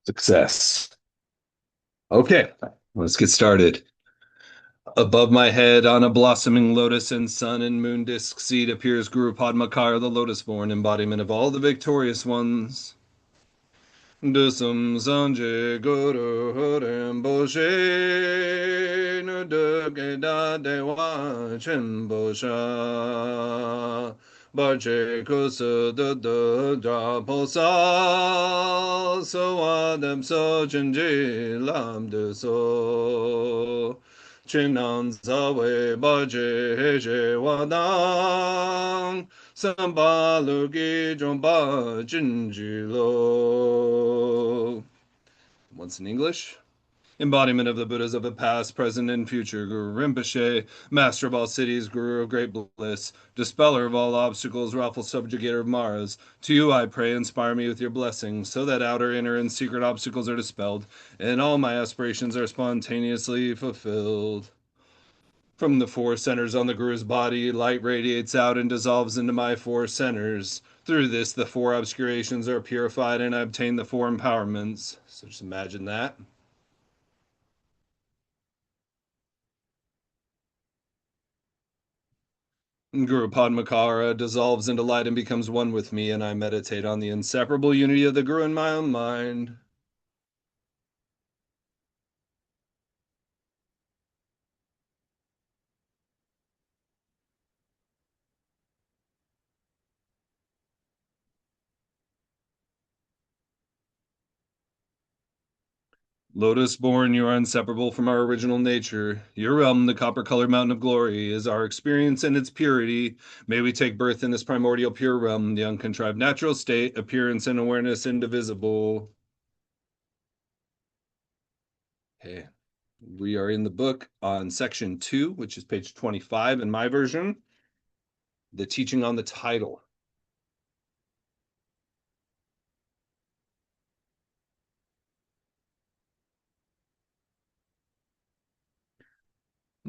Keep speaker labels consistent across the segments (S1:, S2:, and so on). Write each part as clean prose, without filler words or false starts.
S1: Success. Okay, let's get started. Above my head, on a blossoming lotus and sun and moon disk seed, appears Guru Padmakara, the lotus-born embodiment of all the victorious ones. Dusum Sanje Guru Horim Boshe Nuduke Da Dewa Chimbosha Barche Kusa Dra Posa So Adam So Chinji Lam De So Chinan Zawe Barche Heje Wadang Sambalugi Jomba Jinjilo. Once in English. Embodiment of the Buddhas of the past, present, and future. Guru Rinpoche, master of all cities, guru of great bliss, dispeller of all obstacles, wrathful subjugator of Maras. To you I pray, inspire me with your blessings, so that outer, inner, and secret obstacles are dispelled, and all my aspirations are spontaneously fulfilled. From the four centers on the Guru's body, light radiates out and dissolves into my four centers. Through this, the four obscurations are purified and I obtain the four empowerments. So just imagine that. Guru Padmakara dissolves into light and becomes one with me, and I meditate on the inseparable unity of the Guru in my own mind. Lotus born, you are inseparable from our original nature. Your realm, the copper colored mountain of glory, is our experience and its purity. May we take birth in this primordial pure realm, the uncontrived natural state, appearance and awareness indivisible. Okay. We are in the book on section 2, which is page 25 in my version, the teaching on the title.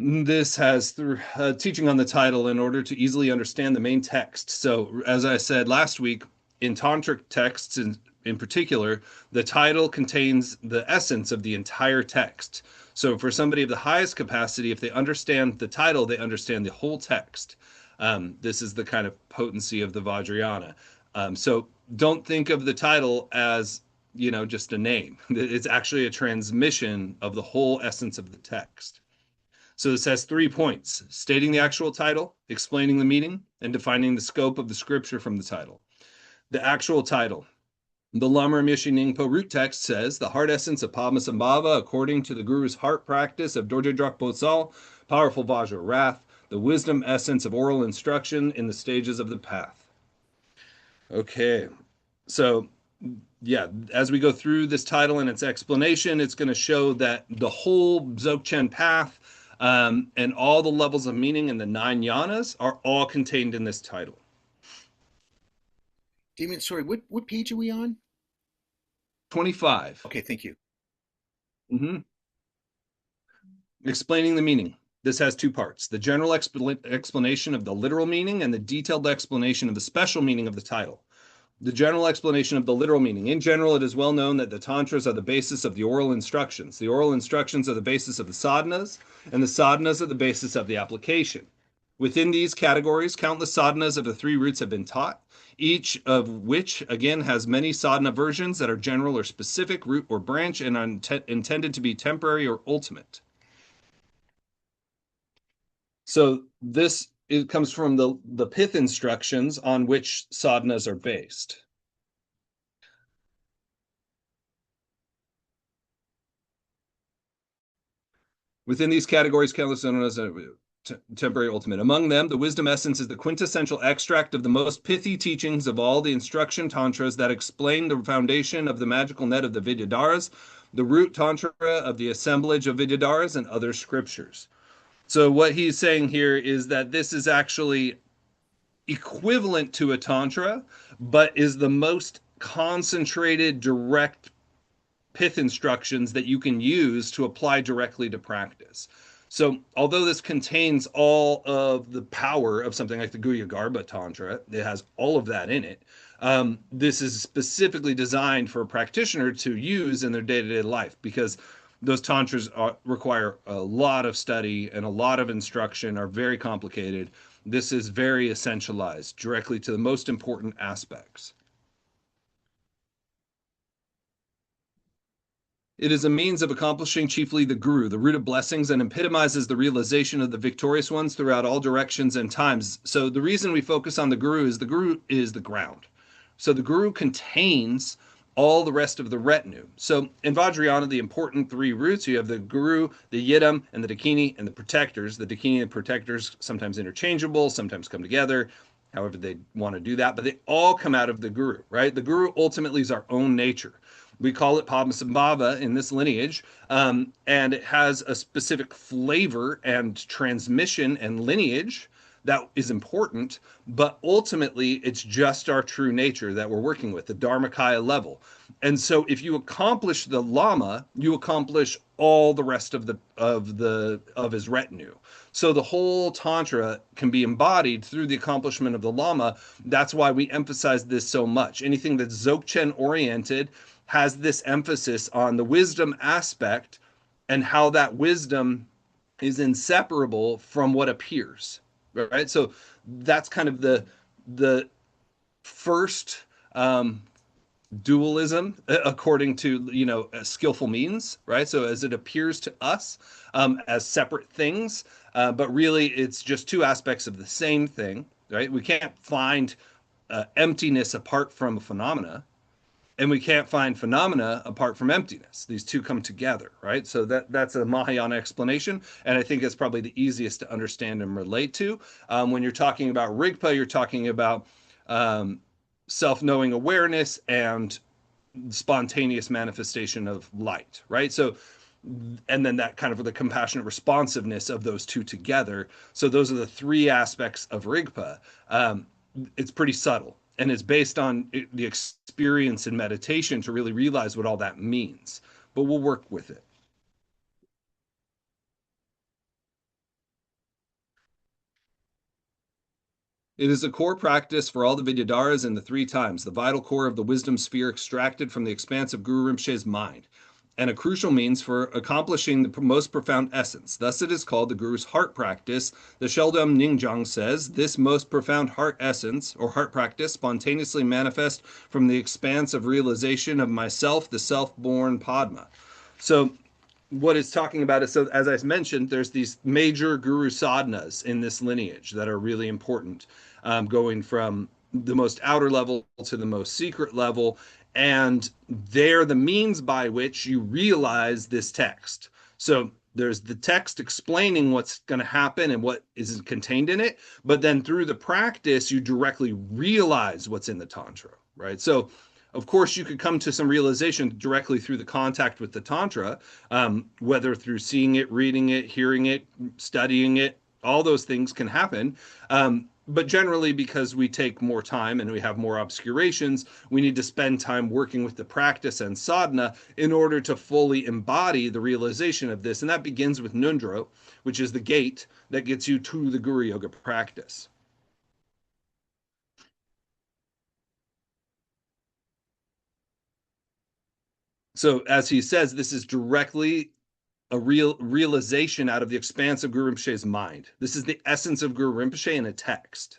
S1: This has through teaching on the title in order to easily understand the main text. So, as I said last week, in tantric texts in particular, the title contains the essence of the entire text. So, for somebody of the highest capacity, if they understand the title, they understand the whole text. This is the kind of potency of the Vajrayana. So, don't think of the title as just a name. It's actually a transmission of the whole essence of the text. So this has 3 points: stating the actual title, explaining the meaning, and defining the scope of the scripture from the title. The actual title. The Lamar Mishi Ningpo root text says the heart essence of Padmasambhava, according to the Guru's heart practice of Dorje Drak Bosal, powerful Vajra wrath, the wisdom essence of oral instruction in the stages of the path. Okay, so yeah, as we go through this title and its explanation, it's going to show that the whole Dzogchen path and all the levels of meaning in the nine yanas are all contained in this title.
S2: Damien, sorry, what page are we on?
S1: 25.
S2: Okay, thank you.
S1: Mm-hmm. Explaining the meaning. This has 2 parts: the general explanation of the literal meaning and the detailed explanation of the special meaning of the title. The general explanation of the literal meaning. In general, it is well known that the tantras are the basis of the oral instructions. The oral instructions are the basis of the sadhanas, and the sadhanas are the basis of the application. Within these categories, countless sadhanas of the 3 roots have been taught, each of which, again, has many sadhana versions that are general or specific, root or branch, and are intended to be temporary or ultimate. So this it comes from the pith instructions on which sadhanas are based. Within these categories, countless sadhanas are temporary ultimate. Among them, the wisdom essence is the quintessential extract of the most pithy teachings of all the instruction tantras that explain the foundation of the magical net of the Vidyadharas, the root tantra of the assemblage of Vidyadharas, and other scriptures. So what he's saying here is that this is actually equivalent to a tantra, but is the most concentrated, direct pith instructions that you can use to apply directly to practice. So, although this contains all of the power of something like the Guhyagarbha Tantra, it has all of that in it. This is specifically designed for a practitioner to use in their day-to-day life because those tantras require a lot of study and a lot of instruction, are very complicated. This is very essentialized directly to the most important aspects. It is a means of accomplishing chiefly the guru, the root of blessings, and epitomizes the realization of the victorious ones throughout all directions and times. So the reason we focus on the guru is the ground. So the guru contains all the rest of the retinue. So in Vajrayana, the important three roots, you have the guru, the yidam, and the dakini, and the protectors. The dakini and protectors sometimes interchangeable, sometimes come together, however they want to do that, but they all come out of the guru, right? The guru ultimately is our own nature. We call it Padmasambhava in this lineage, and it has a specific flavor and transmission and lineage that is important, but ultimately it's just our true nature that we're working with, the Dharmakaya level. And so if you accomplish the Lama, you accomplish all the rest of his retinue. So the whole tantra can be embodied through the accomplishment of the Lama. That's why we emphasize this so much. Anything that's Dzogchen oriented has this emphasis on the wisdom aspect and how that wisdom is inseparable from what appears, right? So that's kind of the first dualism according to skillful means, right? So as it appears to us as separate things, but really it's just two aspects of the same thing, right? We can't find emptiness apart from a phenomena, and we can't find phenomena apart from emptiness. These two come together, right? So that's a Mahayana explanation, and I think it's probably the easiest to understand and relate to. When you're talking about Rigpa, you're talking about self-knowing awareness and spontaneous manifestation of light, right? So, and then that kind of the compassionate responsiveness of those two together. So those are the three aspects of Rigpa. It's pretty subtle, and it's based on the experience in meditation to really realize what all that means. But we'll work with it. It is a core practice for all the Vidyadharas and the three times, the vital core of the wisdom sphere extracted from the expanse of Guru Rinpoche's mind, and a crucial means for accomplishing the most profound essence. Thus it is called the Guru's heart practice. The Sheldam Ningjong says, this most profound heart essence, or heart practice, spontaneously manifest from the expanse of realization of myself, the self-born Padma. So what it's talking about is, so as I mentioned, there's these major guru sadhanas in this lineage that are really important, going from the most outer level to the most secret level, and they're the means by which you realize this text. So there's the text explaining what's going to happen and what is contained in it, but then through the practice you directly realize what's in the tantra, right? So of course, you could come to some realization directly through the contact with the Tantra, whether through seeing it, reading it, hearing it, studying it, all those things can happen. But generally, because we take more time and we have more obscurations, we need to spend time working with the practice and sadhana in order to fully embody the realization of this. And that begins with Nundro, which is the gate that gets you to the Guru Yoga practice. So as he says, this is directly a real realization out of the expanse of Guru Rinpoche's mind. This is the essence of Guru Rinpoche in a text.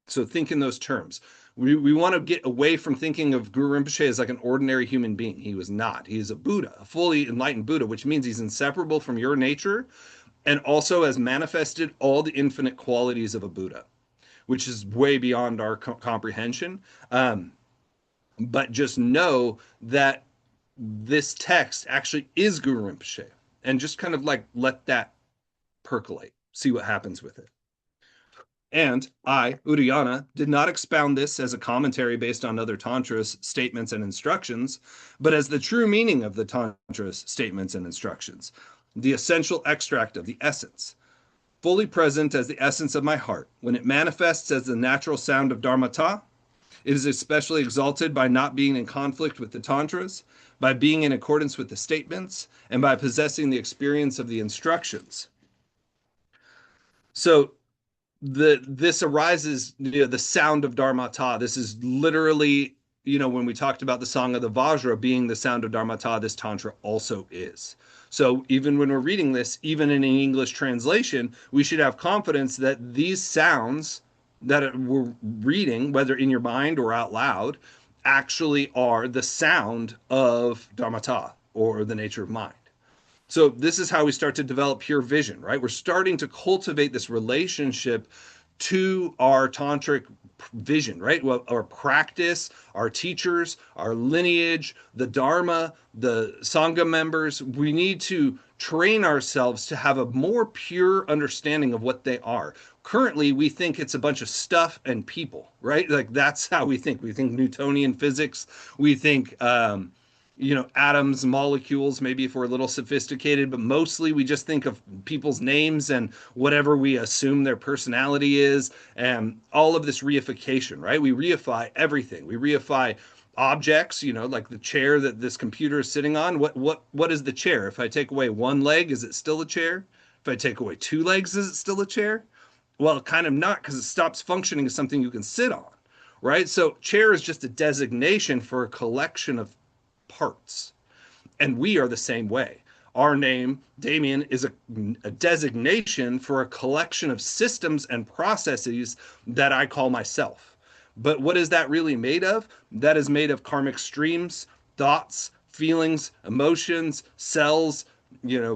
S1: So think in those terms. We want to get away from thinking of Guru Rinpoche as like an ordinary human being. He was not. He is a Buddha, a fully enlightened Buddha, which means he's inseparable from your nature and also has manifested all the infinite qualities of a Buddha, which is way beyond our comprehension. But just know that this text actually is Guru Rinpoche, and just kind of like let that percolate, see what happens with it. And I, Udayana, did not expound this as a commentary based on other tantras, statements, and instructions, but as the true meaning of the tantras, statements, and instructions, the essential extract of the essence, fully present as the essence of my heart. When it manifests as the natural sound of Dharmata, it is especially exalted by not being in conflict with the tantras, by being in accordance with the statements, and by possessing the experience of the instructions. So this arises, the sound of Dharmata. This is literally, when we talked about the Song of the Vajra being the sound of Dharmata, this Tantra also is. So even when we're reading this, even in an English translation, we should have confidence that these sounds that we're reading, whether in your mind or out loud, actually are the sound of Dharmata or the nature of mind. So this is how we start to develop pure vision, right? We're starting to cultivate this relationship to our tantric vision, right? Well, our practice, our teachers, our lineage, the Dharma, the Sangha members, we need to train ourselves to have a more pure understanding of what they are. Currently, we think it's a bunch of stuff and people, right? Like that's how we think. We think Newtonian physics. We think, atoms, molecules, maybe if we're a little sophisticated, but mostly we just think of people's names and whatever we assume their personality is, and all of this reification, right? We reify everything. We reify objects, like the chair that this computer is sitting on. What is the chair? If I take away one leg, is it still a chair? If I take away two legs, is it still a chair? Well, kind of not, because it stops functioning as something you can sit on, right? So chair is just a designation for a collection of parts. And we are the same way. Our name, Damien, is a designation for a collection of systems and processes that I call myself. But what is that really made of? That is made of karmic streams, thoughts, feelings, emotions, cells,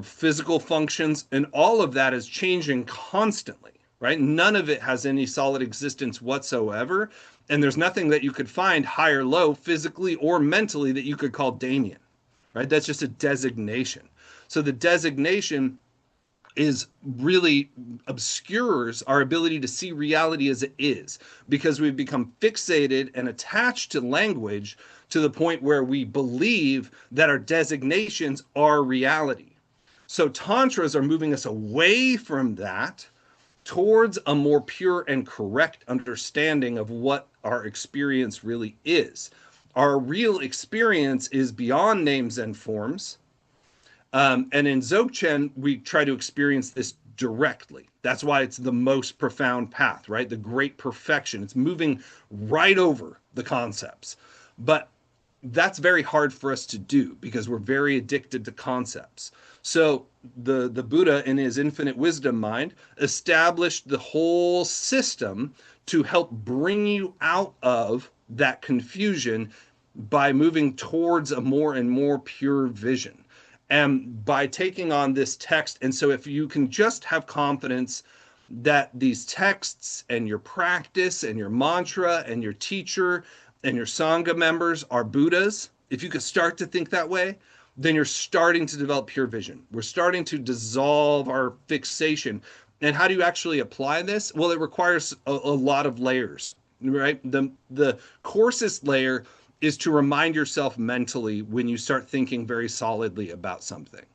S1: physical functions, and all of that is changing constantly, right? None of it has any solid existence whatsoever. And there's nothing that you could find high or low physically or mentally that you could call Damien, right? That's just a designation. So the designation is really obscures our ability to see reality as it is, because we've become fixated and attached to language to the point where we believe that our designations are reality. So tantras are moving us away from that towards a more pure and correct understanding of what our experience really is. Our real experience is beyond names and forms. And in Dzogchen, we try to experience this directly. That's why it's the most profound path, right? The great perfection. It's moving right over the concepts. But that's very hard for us to do because we're very addicted to concepts. So the Buddha, in his infinite wisdom mind, established the whole system to help bring you out of that confusion by moving towards a more and more pure vision. And by taking on this text, and so if you can just have confidence that these texts and your practice and your mantra and your teacher and your Sangha members are Buddhas, if you could start to think that way, then you're starting to develop pure vision. We're starting to dissolve our fixation. And how do you actually apply this? Well, it requires a lot of layers, right? The coarsest layer is to remind yourself mentally when you start thinking very solidly about something.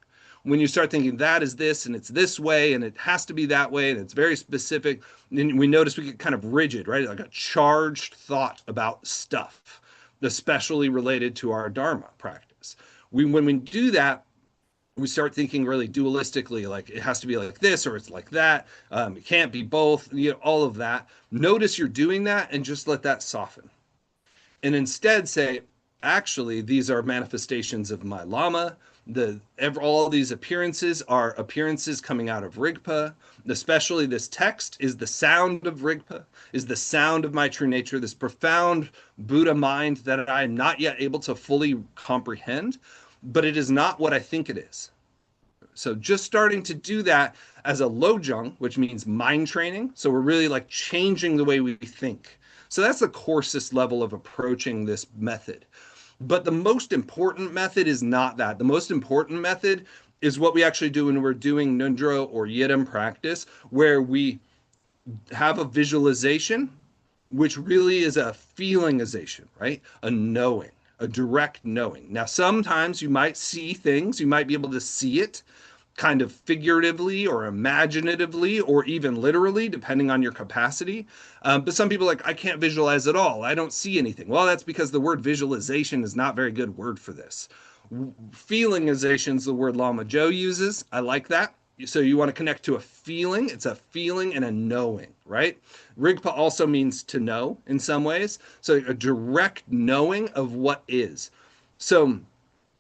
S1: When you start thinking that is this and it's this way and it has to be that way and it's very specific, then we notice we get kind of rigid, right? Like a charged thought about stuff, especially related to our Dharma practice. When we do that, we start thinking really dualistically, like it has to be like this or it's like that. It can't be both, all of that. Notice you're doing that and just let that soften. And instead say, actually, these are manifestations of my Lama. All these appearances are appearances coming out of Rigpa. Especially this text is the sound of Rigpa, is the sound of my true nature, this profound Buddha mind that I am not yet able to fully comprehend, but it is not what I think it is. So just starting to do that as a lojong, which means mind training. So we're really like changing the way we think. So that's the coarsest level of approaching this method. But the most important method is not that. The most important method is what we actually do when we're doing Ngondro or Yidam practice, where we have a visualization, which really is a feelingization, right? A knowing, a direct knowing. Now, sometimes you might see things, you might be able to see it kind of figuratively or imaginatively or even literally, depending on your capacity. But some people are like, I can't visualize at all. I don't see anything. Well, that's because the word visualization is not a very good word for this. Feelingization is the word Lama Joe uses. I like that. So you want to connect to a feeling. It's a feeling and a knowing, right? Rigpa also means to know in some ways. So a direct knowing of what is. So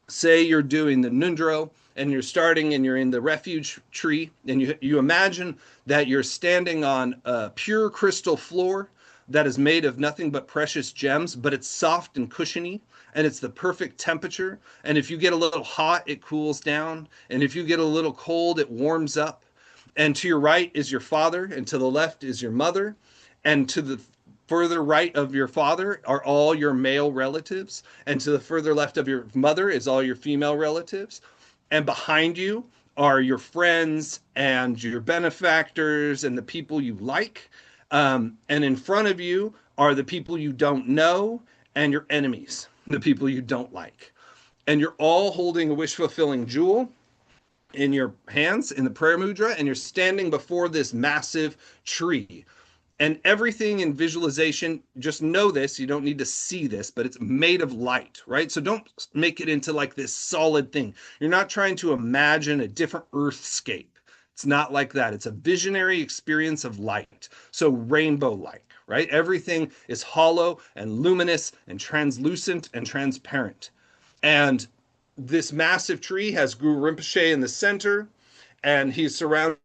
S1: say you're doing the Nundro and you're starting and you're in the refuge tree and you imagine that you're standing on a pure crystal floor that is made of nothing but precious gems, but it's soft and cushiony and it's the perfect temperature. And if you get a little hot, it cools down. And if you get a little cold, it warms up. And to your right is your father, and to the left is your mother. And to the further right of your father are all your male relatives, and to the further left of your mother is all your female relatives, and behind you are your friends and your benefactors and the people you like, and in front of you are the people you don't know and your enemies, the people you don't like, and you're all holding a wish fulfilling jewel in your hands in the prayer mudra, and you're standing before this massive tree. And everything in visualization, just know this, you don't need to see this, but it's made of light, right? So don't make it into like this solid thing. You're not trying to imagine a different earthscape. It's not like that. It's a visionary experience of light. So rainbow-like, right? Everything is hollow and luminous and translucent and transparent. And this massive tree has Guru Rinpoche in the center, and he's surrounded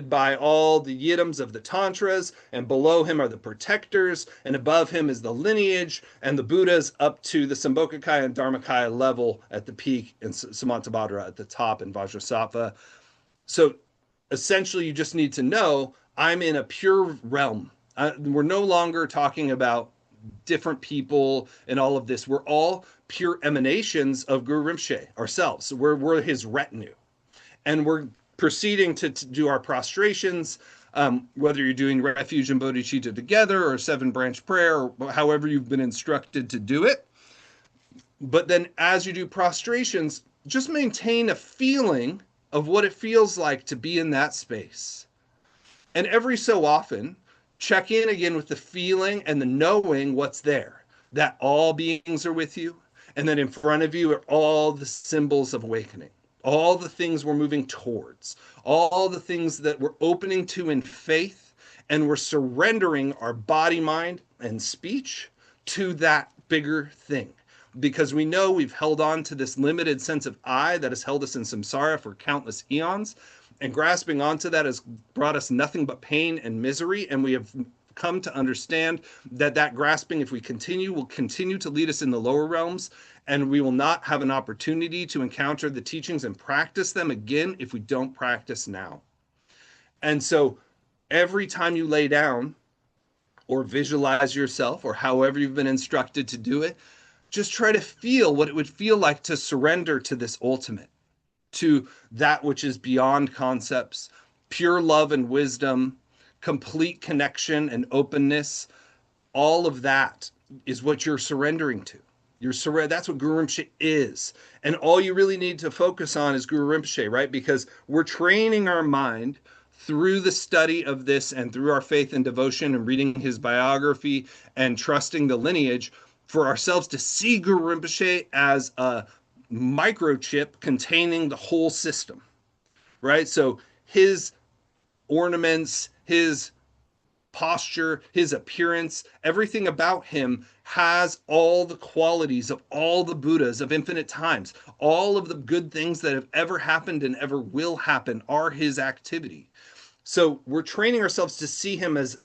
S1: by all the yidams of the tantras, and below him are the protectors, and above him is the lineage, and the Buddhas up to the Sambhogakaya and Dharmakaya level at the peak, and Samantabhadra at the top in Vajrasattva. So essentially, you just need to know I'm in a pure realm. We're no longer talking about different people and all of this. We're all pure emanations of Guru Rinpoche ourselves. So we're his retinue. And we're proceeding to do our prostrations, whether you're doing refuge and bodhicitta together or 7-branch prayer, or however you've been instructed to do it. But then as you do prostrations, just maintain a feeling of what it feels like to be in that space. And every so often, check in again with the feeling and the knowing what's there, that all beings are with you, and that in front of you are all the symbols of awakening, all the things we're moving towards, all the things that we're opening to in faith, and we're surrendering our body, mind, and speech to that bigger thing. Because we know we've held on to this limited sense of I that has held us in samsara for countless eons, and grasping onto that has brought us nothing but pain and misery, and we have come to understand that that grasping, if we continue, will continue to lead us in the lower realms, and we will not have an opportunity to encounter the teachings and practice them again if we don't practice now. And so every time you lay down or visualize yourself, or however you've been instructed to do it, just try to feel what it would feel like to surrender to this ultimate, to that which is beyond concepts, pure love and wisdom, complete connection and openness. All of that is what you're surrendering to. That's what Guru Rinpoche is. And all you really need to focus on is Guru Rinpoche, right? Because we're training our mind through the study of this and through our faith and devotion and reading his biography and trusting the lineage for ourselves to see Guru Rinpoche as a microchip containing the whole system, right? So his ornaments, his posture, his appearance, everything about him has all the qualities of all the Buddhas of infinite times. All of the good things that have ever happened and ever will happen are his activity. So we're training ourselves to see him as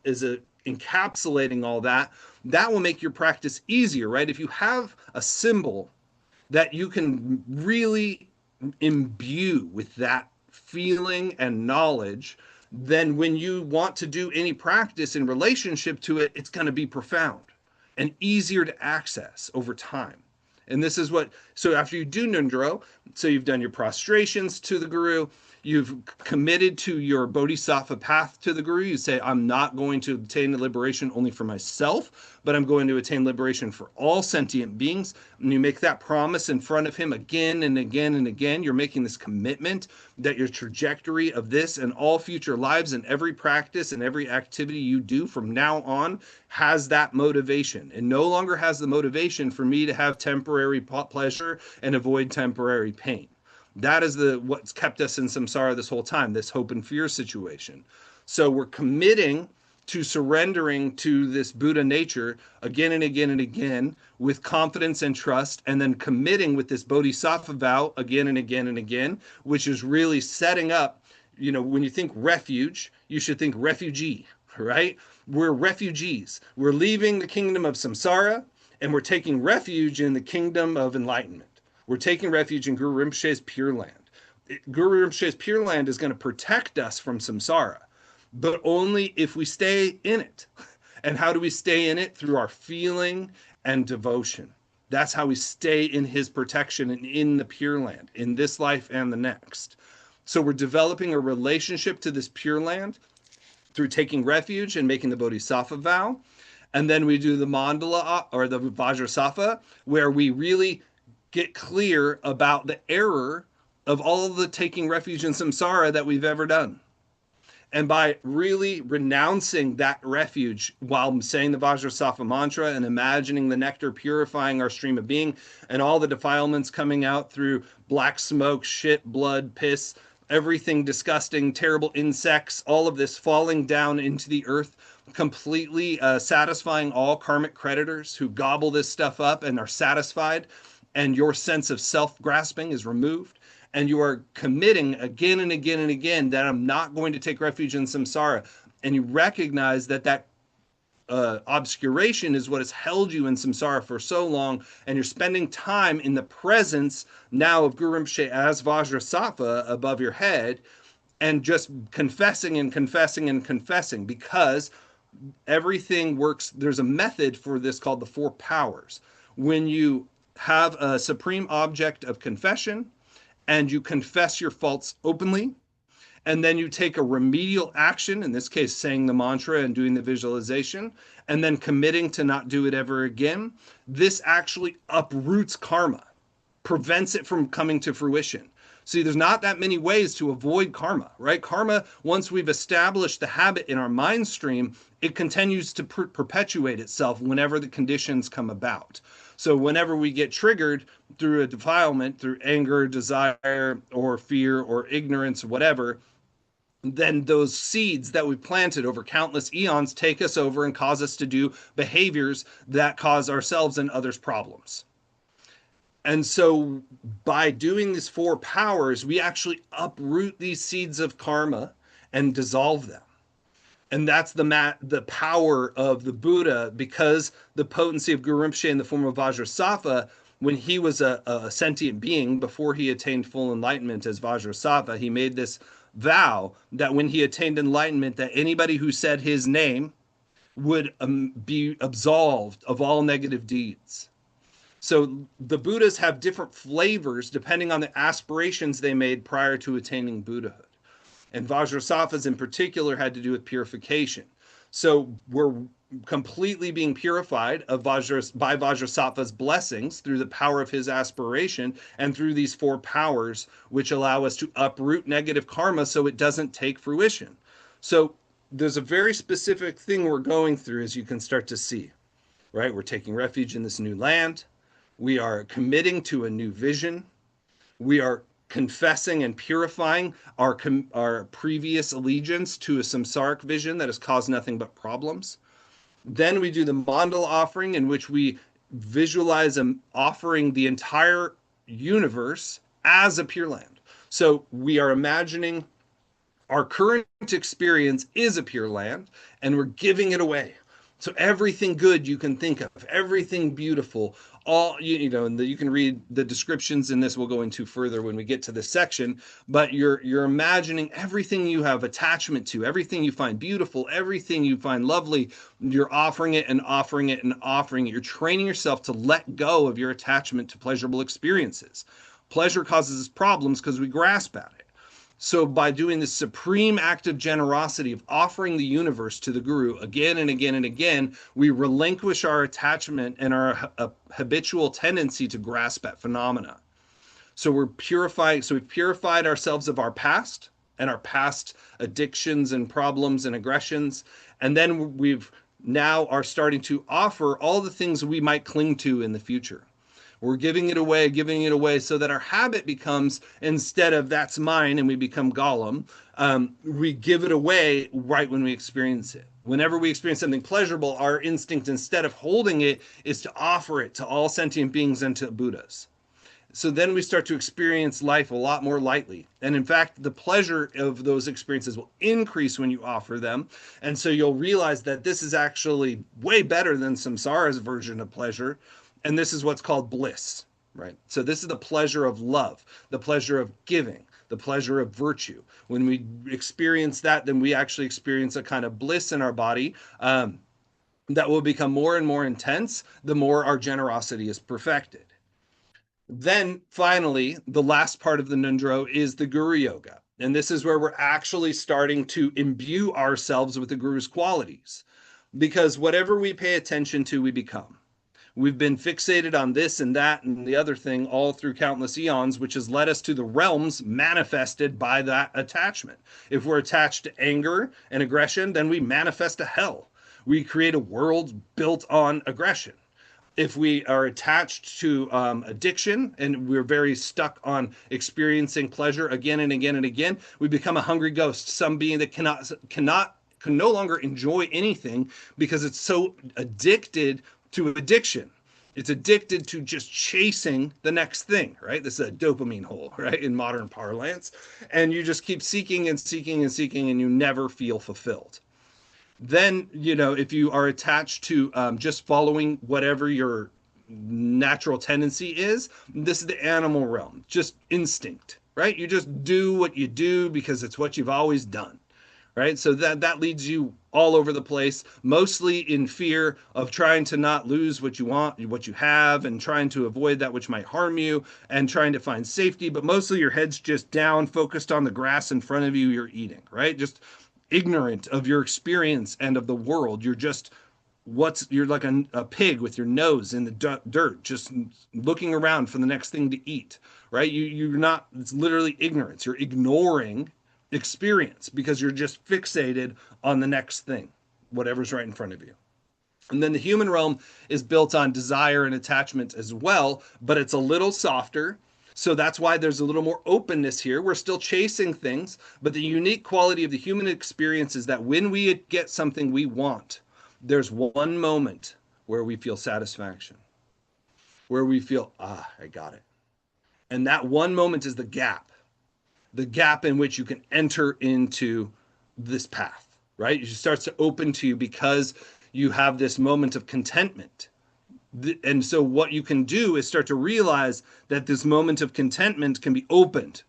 S1: encapsulating all that. That will make your practice easier, right? If you have a symbol that you can really imbue with that feeling and knowledge, then when you want to do any practice in relationship to it, it's going to be profound and easier to access over time. And this is what, so after you do Nundro, so you've done your prostrations to the Guru, you've committed to your bodhisattva path to the Guru. You say, I'm not going to attain the liberation only for myself, but I'm going to attain liberation for all sentient beings. And you make that promise in front of him again and again and again. You're making this commitment that your trajectory of this and all future lives and every practice and every activity you do from now on has that motivation, and no longer has the motivation for me to have temporary pleasure and avoid temporary pain. That is the what's kept us in samsara this whole time, this hope and fear situation. So we're committing to surrendering to this Buddha nature again and again and again with confidence and trust, and then committing with this bodhisattva vow again and again and again, which is really setting up, when you think refuge, you should think refugee, right? We're refugees. We're leaving the kingdom of samsara and we're taking refuge in the kingdom of enlightenment. We're taking refuge in Guru Rinpoche's Pure Land. Guru Rinpoche's Pure Land is going to protect us from samsara, but only if we stay in it. And how do we stay in it? Through our feeling and devotion. That's how we stay in his protection and in the Pure Land, in this life and the next. So we're developing a relationship to this Pure Land through taking refuge and making the Bodhisattva vow. And then we do the mandala or the Vajrasattva, where we really get clear about the error of all of the taking refuge in samsara that we've ever done. And by really renouncing that refuge while saying the Vajrasattva mantra and imagining the nectar purifying our stream of being and all the defilements coming out through black smoke, shit, blood, piss, everything disgusting, terrible insects, all of this falling down into the earth, completely satisfying all karmic creditors who gobble this stuff up and are satisfied, and your sense of self-grasping is removed. And you are committing again and again and again that I'm not going to take refuge in samsara. And you recognize that obscuration is what has held you in samsara for so long. And you're spending time in the presence now of Guru Rinpoche as Vajrasattva above your head and just confessing and confessing and confessing, because everything works. There's a method for this called the 4 powers. When you have a supreme object of confession, and you confess your faults openly, and then you take a remedial action, in this case, saying the mantra and doing the visualization, and then committing to not do it ever again, this actually uproots karma, prevents it from coming to fruition. See, there's not that many ways to avoid karma, right? Karma, once we've established the habit in our mind stream, it continues to perpetuate itself whenever the conditions come about. So whenever we get triggered through a defilement, through anger, desire, or fear, or ignorance, whatever, then those seeds that we planted over countless eons take us over and cause us to do behaviors that cause ourselves and others problems. And so by doing these 4 powers, we actually uproot these seeds of karma and dissolve them. And that's the power of the Buddha, because the potency of Guru Rinpoche in the form of Vajrasattva, when he was a sentient being, before he attained full enlightenment as Vajrasattva, he made this vow that when he attained enlightenment, that anybody who said his name would be absolved of all negative deeds. So the Buddhas have different flavors depending on the aspirations they made prior to attaining Buddhahood. And Vajrasattva's in particular had to do with purification. So we're completely being purified by Vajrasattva's blessings through the power of his aspiration and through these 4 powers, which allow us to uproot negative karma so it doesn't take fruition. So there's a very specific thing we're going through, as you can start to see, right? We're taking refuge in this new land. We are committing to a new vision. We are confessing and purifying our previous allegiance to a samsaric vision that has caused nothing but problems. Then we do the mandala offering, in which we visualize offering the entire universe as a Pure Land. So we are imagining our current experience is a Pure Land, and we're giving it away. So everything good you can think of, everything beautiful, all, and you can read the descriptions in this. We'll go into further when we get to this section, but you're imagining everything you have attachment to, everything you find beautiful, everything you find lovely, you're offering it and offering it and offering it. You're training yourself to let go of your attachment to pleasurable experiences. Pleasure causes problems because we grasp at it. So by doing this supreme act of generosity of offering the universe to the Guru again and again and again, we relinquish our attachment and our habitual tendency to grasp at phenomena. So we're purifying. So we've purified ourselves of our past and our past addictions and problems and aggressions. And then we've now are starting to offer all the things we might cling to in the future. We're giving it away so that our habit becomes, instead of that's mine and we become Gollum, we give it away right when we experience it. Whenever we experience something pleasurable, our instinct, instead of holding it, is to offer it to all sentient beings and to Buddhas. So then we start to experience life a lot more lightly. And in fact, the pleasure of those experiences will increase when you offer them. And so you'll realize that this is actually way better than samsara's version of pleasure. And this is what's called bliss, right? So this is the pleasure of love, the pleasure of giving, the pleasure of virtue. When we experience that, then we actually experience a kind of bliss in our body. That will become more and more intense the more our generosity is perfected. Then finally, the last part of the Nundro is the Guru Yoga. And this is where we're actually starting to imbue ourselves with the Guru's qualities. Because whatever we pay attention to, we become. We've been fixated on this and that and the other thing all through countless eons, which has led us to the realms manifested by that attachment. If we're attached to anger and aggression, then we manifest a hell. We create a world built on aggression. If we are attached to addiction and we're very stuck on experiencing pleasure again and again and again, we become a hungry ghost, some being that can no longer enjoy anything because it's so addicted to addiction. It's addicted to just chasing the next thing, right? This is a dopamine hole, right? In modern parlance. And you just keep seeking and seeking and seeking, and you never feel fulfilled. Then, if you are attached to just following whatever your natural tendency is, this is the animal realm, just instinct, right? You just do what you do because it's what you've always done, right? So that leads you all over the place, mostly in fear of trying to not lose what you want, what you have, and trying to avoid that which might harm you, and trying to find safety. But mostly your head's just down, focused on the grass in front of you you're eating, right? Just ignorant of your experience and of the world. You're like a pig with your nose in the dirt, just looking around for the next thing to eat, right? You're not, it's literally ignorance. You're ignoring experience because you're just fixated on the next thing, whatever's right in front of you. And then the human realm is built on desire and attachment as well, but it's a little softer. So that's why there's a little more openness here. We're still chasing things, but the unique quality of the human experience is that when we get something we want, there's one moment where we feel satisfaction, where we feel, I got it. And that one moment is the gap in which you can enter into this path, right? It starts to open to you because you have this moment of contentment. And so what you can do is start to realize that this moment of contentment can be opened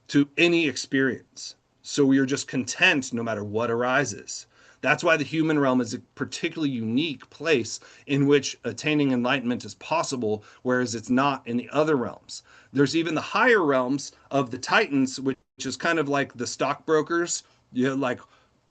S1: to any experience. So you're just content no matter what arises. That's why the human realm is a particularly unique place in which attaining enlightenment is possible, whereas it's not in the other realms. There's even the higher realms of the Titans, which is kind of like the stockbrokers, like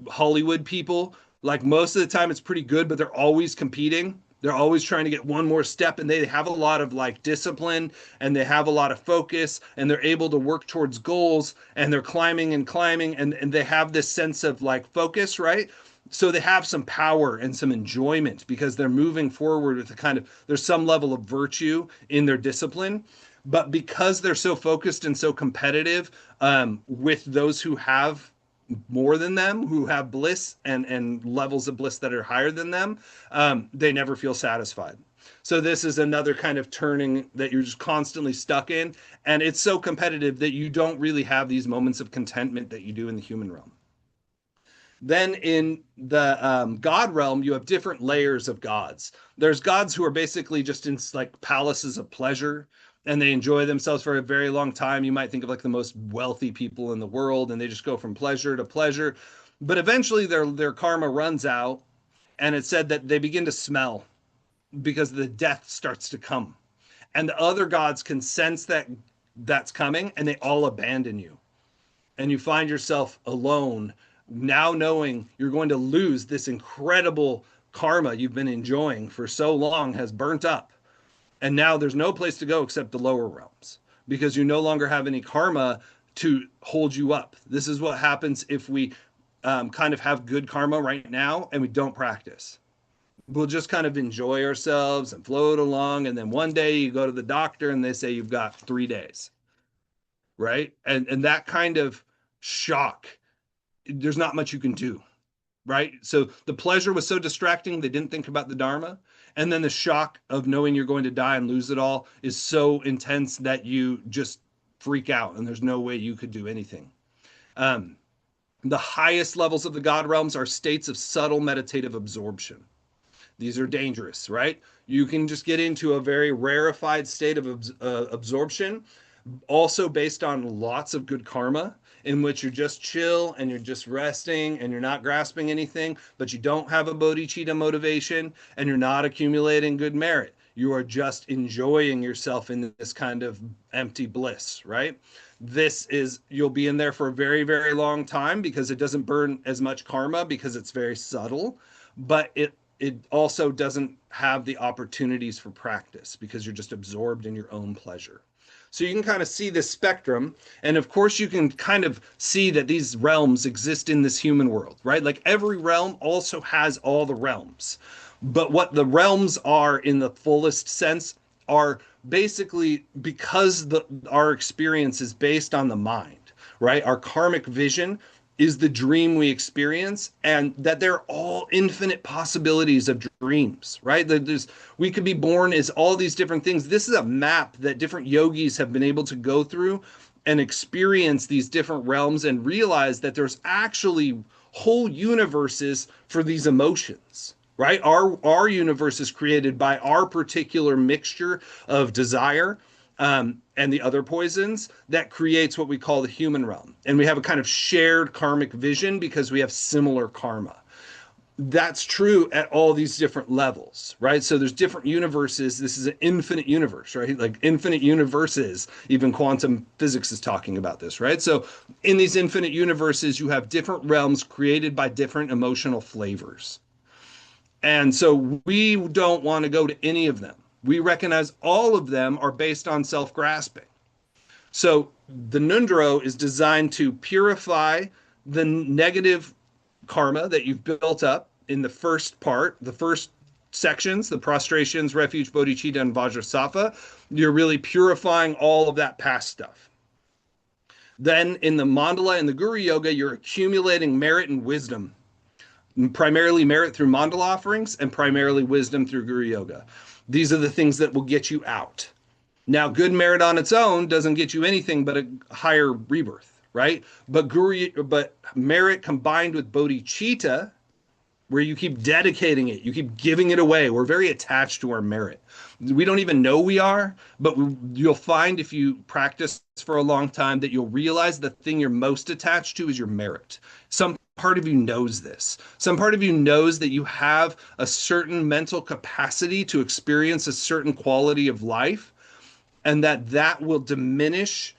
S1: Hollywood people. Like most of the time it's pretty good, but they're always competing. They're always trying to get one more step, and they have a lot of like discipline, and they have a lot of focus, and they're able to work towards goals, and they're climbing and climbing, and they have this sense of like focus, right? So they have some power and some enjoyment because they're moving forward with there's some level of virtue in their discipline. But because they're so focused and so competitive with those who have more than them, who have bliss and levels of bliss that are higher than them, they never feel satisfied. So this is another kind of turning that you're just constantly stuck in. And it's so competitive that you don't really have these moments of contentment that you do in the human realm. Then in the God realm, you have different layers of gods. There's gods who are basically just in like palaces of pleasure, and they enjoy themselves for a very long time. You might think of like the most wealthy people in the world, and they just go from pleasure to pleasure. But eventually their karma runs out, and it's said that they begin to smell because the death starts to come. And the other gods can sense that that's coming, and they all abandon you. And you find yourself alone, now knowing you're going to lose this incredible karma you've been enjoying for so long has burnt up. And now there's no place to go except the lower realms because you no longer have any karma to hold you up. This is what happens if we kind of have good karma right now and we don't practice. we'll just kind of enjoy ourselves and float along. And then one day you go to the doctor and they say you've got 3 days, right? And that kind of shock, there's not much you can do, right? So the pleasure was so distracting, they didn't think about the Dharma. And then the shock of knowing you're going to die and lose it all is so intense that you just freak out and there's no way you could do anything. Um, the highest levels of the God realms are states of subtle meditative absorption. These are dangerous, right? You can just get into a very rarefied state of absorption, also based on lots of good karma, in which you're just chill and you're just resting and you're not grasping anything, but you don't have a bodhicitta motivation and you're not accumulating good merit. You are just enjoying yourself in this kind of empty bliss, right? This is, you'll be in there for a very, very long time because it doesn't burn as much karma because it's very subtle, but it also doesn't have the opportunities for practice because you're just absorbed in your own pleasure. So you can kind of see this spectrum. And of course, you can kind of see that these realms exist in this human world, right? Like every realm also has all the realms. But what the realms are in the fullest sense are basically because our experience is based on the mind, right? Our karmic vision is the dream we experience, and that there are all infinite possibilities of dreams, right? We could be born as all these different things. This is a map that different yogis have been able to go through and experience these different realms and realize that there's actually whole universes for these emotions, right? Our universe is created by our particular mixture of desire, and the other poisons that creates what we call the human realm. And we have a kind of shared karmic vision because we have similar karma. That's true at all these different levels, right? So there's different universes. This is an infinite universe, right? Like infinite universes. Even quantum physics is talking about this, right? So in these infinite universes, you have different realms created by different emotional flavors. And so we don't want to go to any of them. We recognize all of them are based on self-grasping. So the Nundro is designed to purify the negative karma that you've built up in the first part, the first sections, the prostrations, refuge, bodhicitta, and vajrasattva. You're really purifying all of that past stuff. Then in the mandala and the guru yoga, you're accumulating merit and wisdom, primarily merit through mandala offerings and primarily wisdom through guru yoga. These are the things that will get you out. Now, good merit on its own doesn't get you anything but a higher rebirth, right? But merit combined with bodhicitta, where you keep dedicating it, you keep giving it away. We're very attached to our merit. We don't even know we are, but you'll find if you practice for a long time that you'll realize the thing you're most attached to is your merit. Some part of you knows this. Some part of you knows that you have a certain mental capacity to experience a certain quality of life, and that will diminish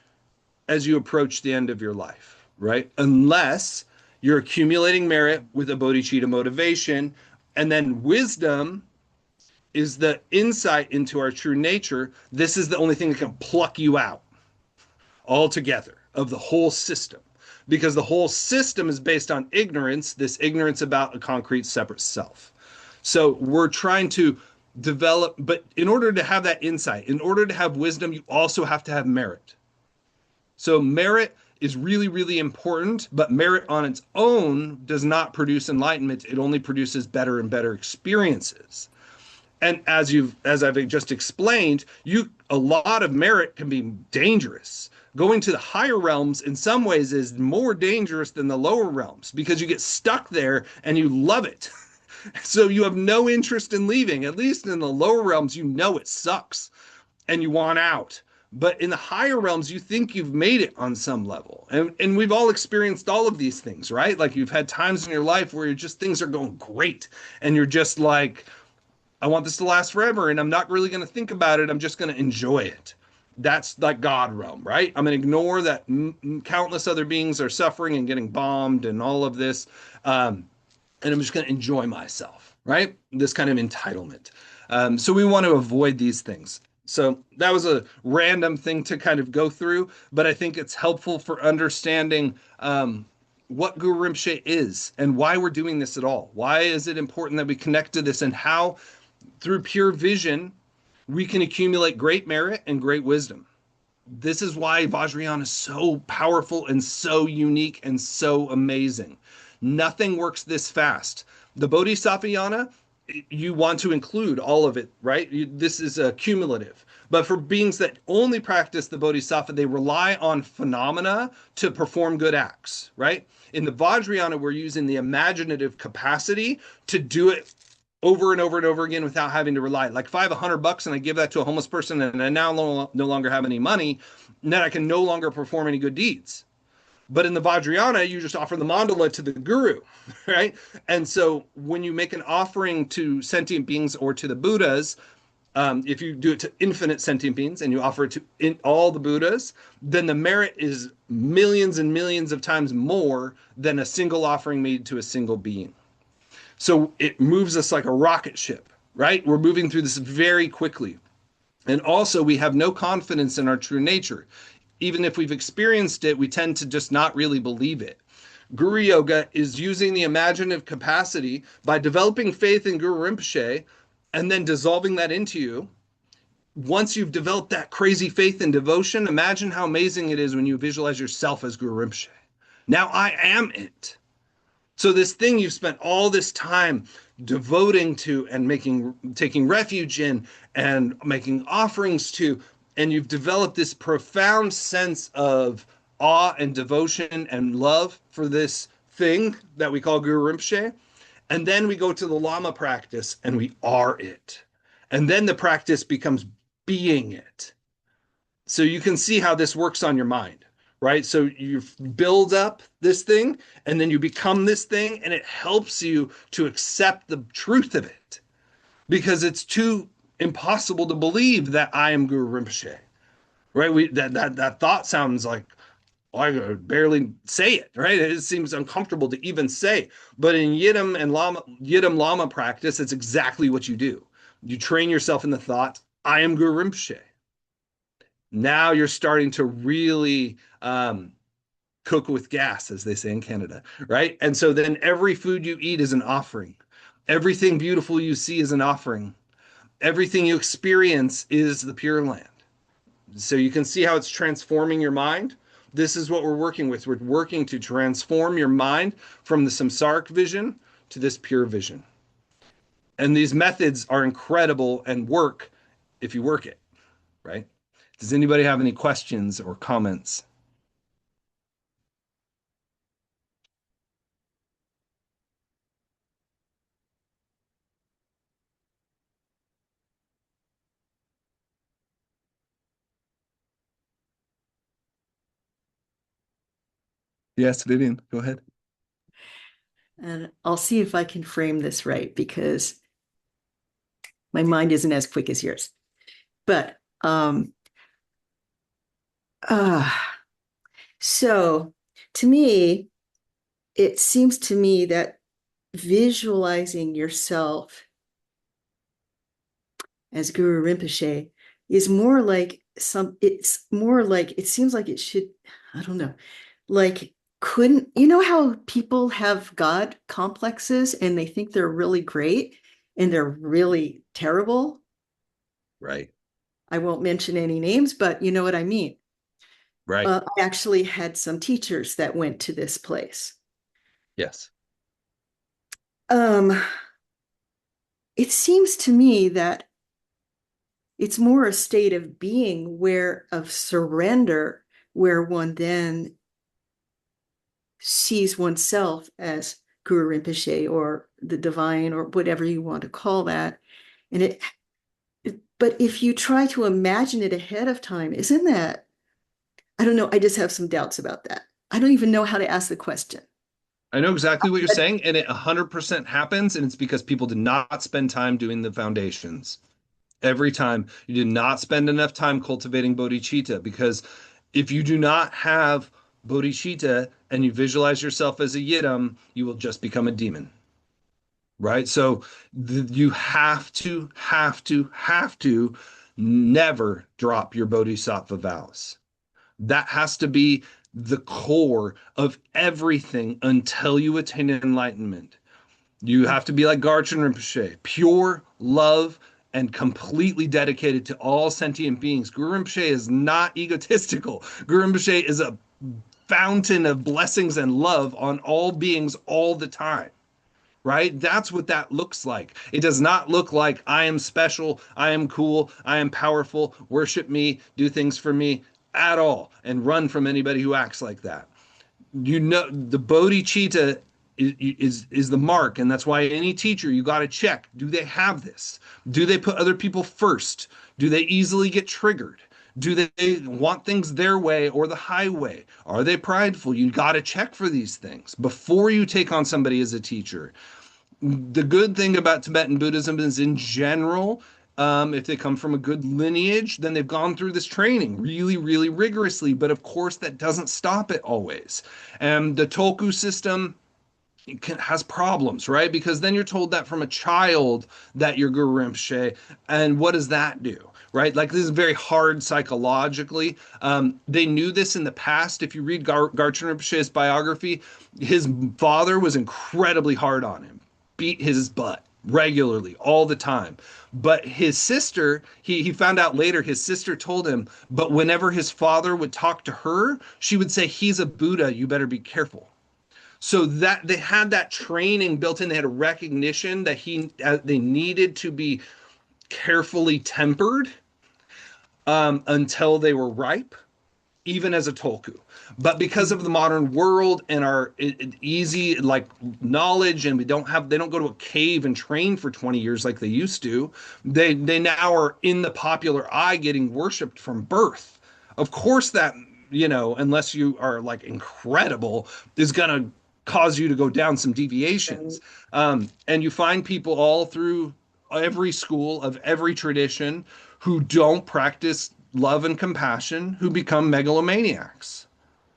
S1: as you approach the end of your life, right? Unless you're accumulating merit with a bodhicitta motivation, and then wisdom is the insight into our true nature. This is the only thing that can pluck you out altogether of the whole system, because the whole system is based on ignorance, this ignorance about a concrete separate self. So we're trying to develop, but in order to have that insight, in order to have wisdom, you also have to have merit. So merit is really, really important, but merit on its own does not produce enlightenment. It only produces better and better experiences. And as I've just explained, a lot of merit can be dangerous. Going to the higher realms in some ways is more dangerous than the lower realms because you get stuck there and you love it. So you have no interest in leaving. At least in the lower realms, you know it sucks and you want out. But in the higher realms, you think you've made it on some level. And we've all experienced all of these things, right? Like you've had times in your life where things are going great and you're just like, I want this to last forever and I'm not really going to think about it. I'm just going to enjoy it. That's like God realm, right? I'm going to ignore that countless other beings are suffering and getting bombed and all of this. And I'm just going to enjoy myself, right? This kind of entitlement. So we want to avoid these things. So that was a random thing to kind of go through, but I think it's helpful for understanding what Guru Rinpoche is and why we're doing this at all. Why is it important that we connect to this, and how through pure vision we can accumulate great merit and great wisdom. This is why Vajrayana is so powerful and so unique and so amazing. Nothing works this fast. The Bodhisattvayana, you want to include all of it, right? This is a cumulative. But for beings that only practice the Bodhisattva, they rely on phenomena to perform good acts, right? In the Vajrayana, we're using the imaginative capacity to do it over and over and over again without having to rely. Like if I have $100 and I give that to a homeless person and I now no longer have any money, then I can no longer perform any good deeds. But in the Vajrayana, you just offer the mandala to the guru, right? And so when you make an offering to sentient beings or to the Buddhas, if you do it to infinite sentient beings and you offer it to all the Buddhas, then the merit is millions and millions of times more than a single offering made to a single being. So it moves us like a rocket ship, right? We're moving through this very quickly. And also, we have no confidence in our true nature. Even if we've experienced it, we tend to just not really believe it. Guru Yoga is using the imaginative capacity by developing faith in Guru Rinpoche and then dissolving that into you. Once you've developed that crazy faith and devotion, imagine how amazing it is when you visualize yourself as Guru Rinpoche. Now I am it. So this thing you've spent all this time devoting to and taking refuge in and making offerings to, and you've developed this profound sense of awe and devotion and love for this thing that we call Guru Rinpoche. And then we go to the Lama practice and we are it. And then the practice becomes being it. So you can see how this works on your mind, right? So you build up this thing and then you become this thing, and it helps you to accept the truth of it because it's too impossible to believe that I am Guru Rinpoche, right? That thought sounds like, oh, I could barely say it, right? It seems uncomfortable to even say. But in Yidam Lama practice, it's exactly what you do. You train yourself in the thought, I am Guru Rinpoche. Now you're starting to really cook with gas, as they say in Canada, right? And so then every food you eat is an offering. Everything beautiful you see is an offering. Everything you experience is the Pure Land. So you can see how it's transforming your mind. This is what we're working with. We're working to transform your mind from the samsaric vision to this pure vision. And these methods are incredible and work if you work it, right? Does anybody have any questions or comments? Yes, Vivian, go ahead.
S3: And I'll see if I can frame this right because my mind isn't as quick as yours. But so to me, it seems to me that visualizing yourself as Guru Rinpoche is more like it's more like, it seems like it should, I don't know, like, couldn't, you know how people have God complexes and they think they're really great and they're really terrible?
S1: Right.
S3: I won't mention any names, but you know what I mean.
S1: Right.
S3: I actually had some teachers that went to this place.
S1: Yes.
S3: It seems to me that it's more a state of being of surrender, where one then sees oneself as Guru Rinpoche or the divine or whatever you want to call that. And but if you try to imagine it ahead of time, isn't that, I don't know, I just have some doubts about that. I don't even know how to ask the question.
S1: I know exactly what you're saying, and it 100% happens, and it's because people did not spend time doing the foundations. Every time you did not spend enough time cultivating bodhicitta, because if you do not have bodhicitta and you visualize yourself as a yidam, you will just become a demon. Right? So you have to never drop your bodhisattva vows. That has to be the core of everything until you attain enlightenment. You have to be like Garchen Rinpoche, pure love and completely dedicated to all sentient beings. Guru Rinpoche is not egotistical. Guru Rinpoche is a fountain of blessings and love on all beings all the time, right? That's what that looks like. It does not look like I am special, I am cool, I am powerful, worship me, do things for me at all, and run from anybody who acts like that. You know, the bodhicitta is the mark, and that's why any teacher, you got to check, do they have this? Do they put other people first? Do they easily get triggered? Do they want things their way or the highway? Are they prideful? You got to check for these things before you take on somebody as a teacher. The good thing about Tibetan Buddhism is, in general, if they come from a good lineage, then they've gone through this training really, really rigorously. But of course, that doesn't stop it always. And the Tulku system has problems, right? Because then you're told that from a child that you're Guru Rinpoche, and what does that do? Right? Like, this is very hard psychologically. They knew this in the past. If you read Garchen Rinpoche's biography, his father was incredibly hard on him, beat his butt regularly, all the time. But his sister, he found out later, his sister told him, but whenever his father would talk to her, she would say, he's a Buddha, you better be careful. So that they had that training built in. They had a recognition that they needed to be carefully tempered until they were ripe, even as a Tulku. But because of the modern world and our easy like knowledge, and they don't go to a cave and train for 20 years like they used to. They now are in the popular eye, getting worshipped from birth. Of course, that, unless you are like incredible, is gonna cause you to go down some deviations. And you find people all through every school of every tradition who don't practice love and compassion, who become megalomaniacs.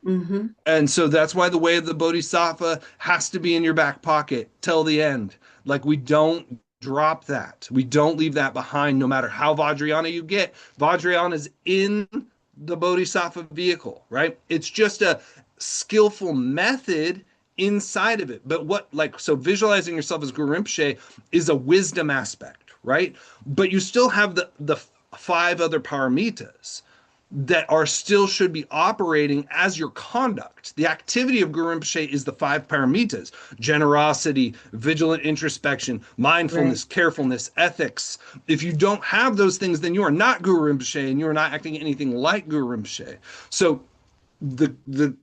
S3: Mm-hmm.
S1: And so that's why the way of the Bodhisattva has to be in your back pocket till the end. Like, we don't drop that. We don't leave that behind, no matter how Vajrayana you get. Vajrayana is in the Bodhisattva vehicle, right? It's just a skillful method inside of it. But so visualizing yourself as Guru Rinpoche is a wisdom aspect, right? But you still have the 5 other paramitas that still should be operating as your conduct. The activity of Guru Rinpoche is the 5 paramitas: generosity, vigilant introspection, mindfulness, carefulness, ethics. If you don't have those things, then you are not Guru Rinpoche, and you are not acting anything like Guru Rinpoche. So the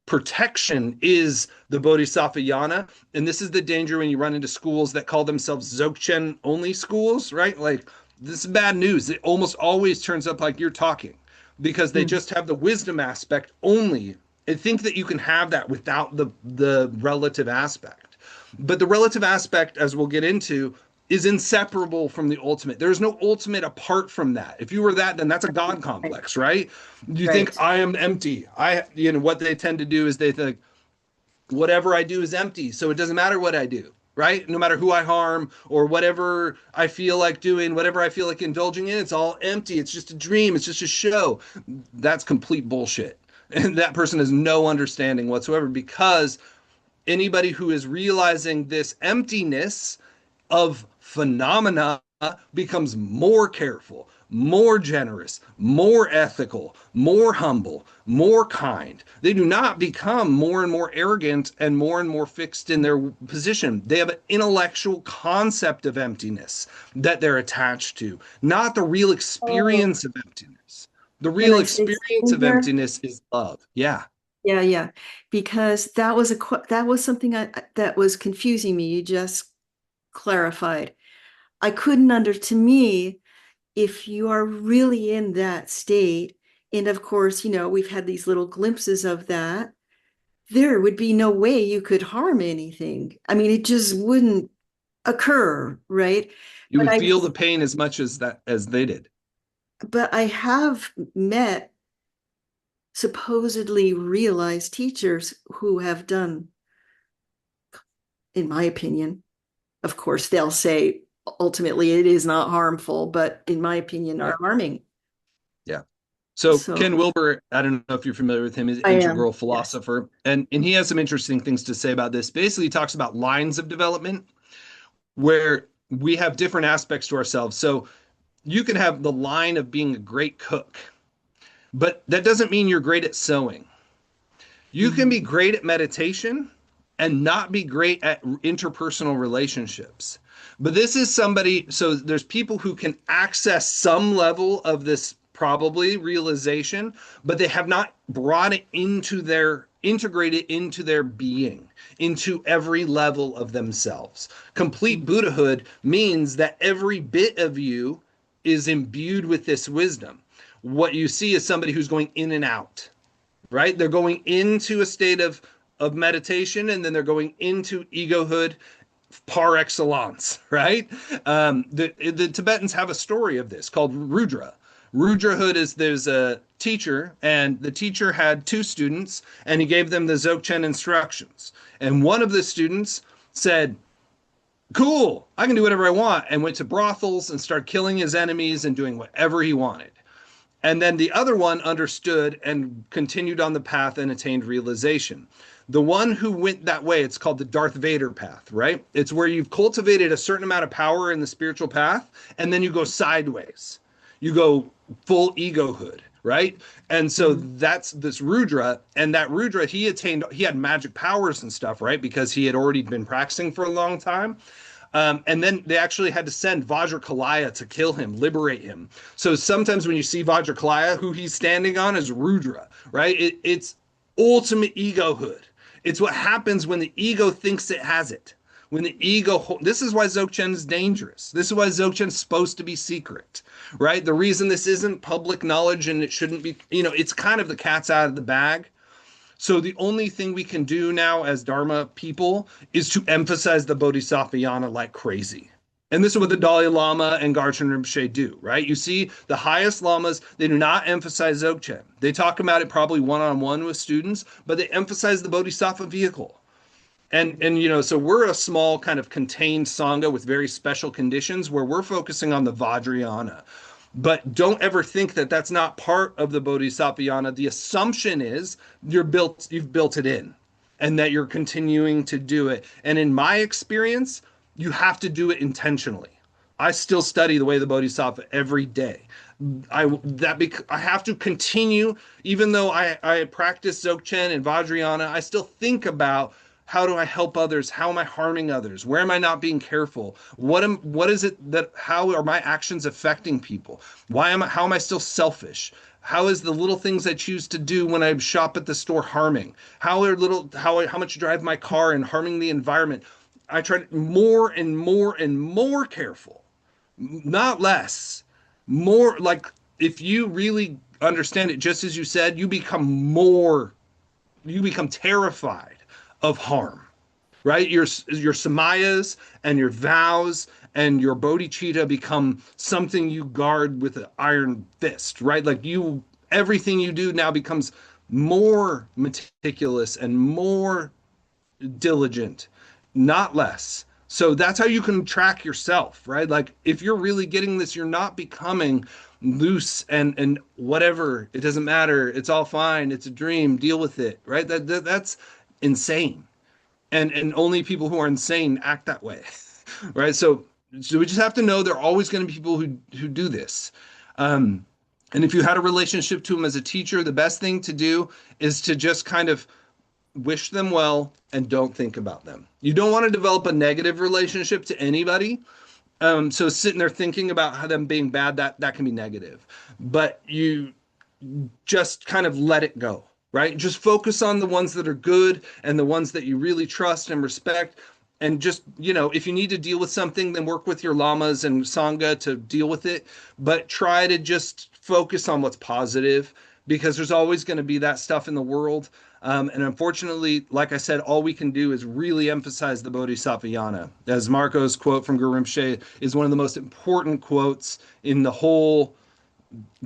S1: protection is the Bodhisattva Yana. And this is the danger when you run into schools that call themselves Dzogchen only schools, right? Like, this is bad news. It almost always turns up like you're talking, because they just have the wisdom aspect only and think that you can have that without the relative aspect. But the relative aspect, as we'll get into, is inseparable from the ultimate. There's no ultimate apart from that. If you were that, then that's a God complex, right? You think I am empty. What they tend to do is they think whatever I do is empty, so it doesn't matter what I do, right? No matter who I harm or whatever I feel like doing, whatever I feel like indulging in, it's all empty. It's just a dream. It's just a show. That's complete bullshit. And that person has no understanding whatsoever, because anybody who is realizing this emptiness of phenomena becomes more careful, more generous, more ethical, more humble, more kind. They do not become more and more arrogant and more fixed in their position. They have an intellectual concept of emptiness that they're attached to, not the real experience of emptiness. The real experience of emptiness is love. Yeah.
S3: Yeah. Because that was something that was confusing me. You just clarified. I couldn't to me, if you are really in that state, and of course, we've had these little glimpses of that, there would be no way you could harm anything. I mean, it just wouldn't occur, right?
S1: You would feel the pain as much as they did.
S3: But I have met supposedly realized teachers who have done, in my opinion, of course, they'll say ultimately it is not harmful, but in my opinion, are harming.
S1: Yeah. So
S3: So
S1: Ken Wilber, I don't know if you're familiar with him, is an
S3: I am,
S1: integral
S3: yes.
S1: philosopher, and he has some interesting things to say about this. Basically, he talks about lines of development where we have different aspects to ourselves. So you can have the line of being a great cook, but that doesn't mean you're great at sewing. You can be
S3: Mhm.
S1: great at meditation and not be great at interpersonal relationships. But this is somebody, so there's people who can access some level of this probably realization, but they have not brought it into their, integrated into their being, into every level of themselves. Complete
S3: Mhm.
S1: Buddhahood means that every bit of you is imbued with this wisdom. What you see is somebody who's going in and out, right? They're going into a state of meditation, and then they're going into egohood par excellence, right? The Tibetans have a story of this called Rudra. Rudrahood is there's a teacher, and the teacher had two students, and he gave them the Dzogchen instructions. And one of the students said, "Cool, I can do whatever I want," and went to brothels and started killing his enemies and doing whatever he wanted. And then the other one understood and continued on the path and attained realization. The one who went that way, it's called the Darth Vader path, right? It's where you've cultivated a certain amount of power in the spiritual path, and then you go sideways. You go full egohood, right? And so
S3: Mhm.
S1: that's this Rudra, and that Rudra, he had magic powers and stuff, right? Because he had already been practicing for a long time. And then they actually had to send Vajrakalaya to kill him, liberate him. So sometimes when you see Vajrakalaya, who he's standing on is Rudra, right? It's ultimate egohood. It's what happens when the ego thinks it has it. When the ego, this is why Dzogchen is dangerous. This is why Dzogchen is supposed to be secret, right? The reason this isn't public knowledge and it shouldn't be, it's kind of the cat's out of the bag. So the only thing we can do now as Dharma people is to emphasize the Bodhisattvayana like crazy. And this is what the
S3: Mhm.
S1: Dalai Lama and Garchen Rinpoche do, right? You see, the highest lamas, they do not emphasize Dzogchen. They talk about it probably one-on-one with students, but they emphasize the Bodhisattva vehicle. And so we're a small kind of contained sangha with very special conditions where we're focusing on the Vajrayana. But don't ever think that that's not part of the Bodhisattvayana. The assumption is you've built it in, and that you're continuing to do it. And in my experience, you have to do it intentionally. I still study the way of the Bodhisattva every day. I have to continue, even though I practice Dzogchen and Vajrayana. I still think about how do I help others? How am I harming others? Where am I not being careful? What is it that how are my actions affecting people? How am I still selfish? How is the little things I choose to do when I shop at the store harming? How much drive my car and harming the environment? I try to more and more and more careful, not less. More like if you really understand it, just as you said, you become terrified of harm, right? Your samayas and your vows and your bodhicitta become something you guard with an iron fist, right? Like everything you do now becomes more meticulous and more diligent, not less. So that's how you can track yourself, right? Like if you're really getting this, you're not becoming loose and whatever. It doesn't matter. It's all fine. It's a dream. Deal with it, right? That's insane. And only people who are insane act that way, right? So we just have to know there are always going to be people who do this. Um, and if you had a relationship to them as a teacher, the best thing to do is to just kind of wish them well and don't think about them. You don't want to develop a negative relationship to anybody. So sitting there thinking about how them being bad, that can be negative. But you just kind of let it go, right? Just focus on the ones that are good and the ones that you really trust and respect. And just, if you need to deal with something, then work with your lamas and sangha to deal with it. But try to just focus on what's positive because there's always going to be that stuff in the world. And unfortunately, like I said, all we can do is really emphasize the Bodhisattvayana. As Marco's quote from Guru Rinpoche is one of the most important quotes in the whole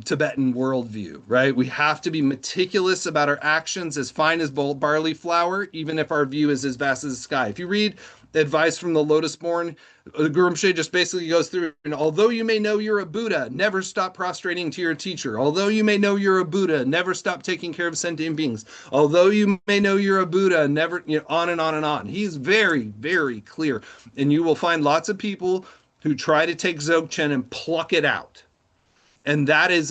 S1: Tibetan worldview, right? We have to be meticulous about our actions, as fine as barley flour, even if our view is as vast as the sky. If you read advice from the Lotus Born, Guru Rinpoche just basically goes through, and although you may know you're a Buddha, never stop prostrating to your teacher. Although you may know you're a Buddha, never stop taking care of sentient beings. Although you may know you're a Buddha, never, on and on and on. He's very, very clear. And you will find lots of people who try to take Dzogchen and pluck it out. And that is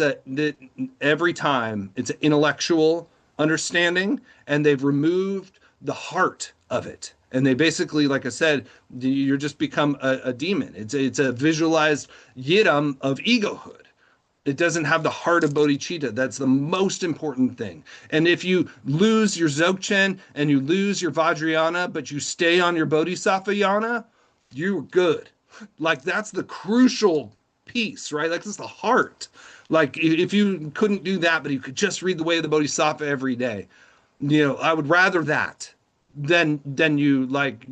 S1: every time it's an intellectual understanding, and they've removed the heart of it. And they basically, like I said, you're just become a demon. It's a visualized yidam of egohood. It doesn't have the heart of bodhicitta. That's the most important thing. And if you lose your Dzogchen and you lose your Vajrayana, but you stay on your Bodhisattva yana, you're good. Like, that's the crucial piece, right? Like, this is the heart. Like, if you couldn't do that, but you could just read the Way of the Bodhisattva every day, I would rather that than you like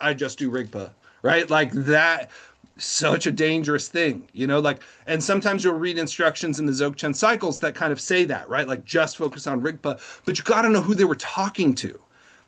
S1: I just do Rigpa, right? Like, that, such a dangerous thing, like, and sometimes you'll read instructions in the Dzogchen cycles that kind of say that, right? Like, just focus on Rigpa, but you got to know who they were talking to.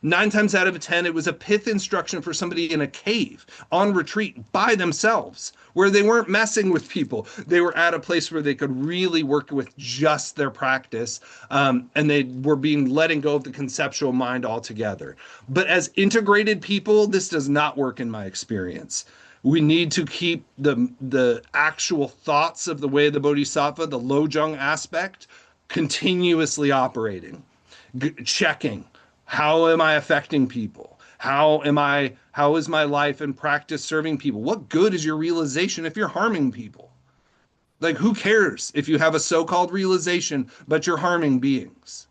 S1: 9 times out of 10, it was a pith instruction for somebody in a cave on retreat by themselves, where they weren't messing with people. They were at a place where they could really work with just their practice, and they were letting go of the conceptual mind altogether. But as integrated people, this does not work in my experience. We need to keep the actual thoughts of the Way of the Bodhisattva, the Lojong aspect, continuously operating, checking. How am I affecting people? How is my life and practice serving people? What good is your realization if you're harming people? Like, who cares if you have a so-called realization, but you're harming beings?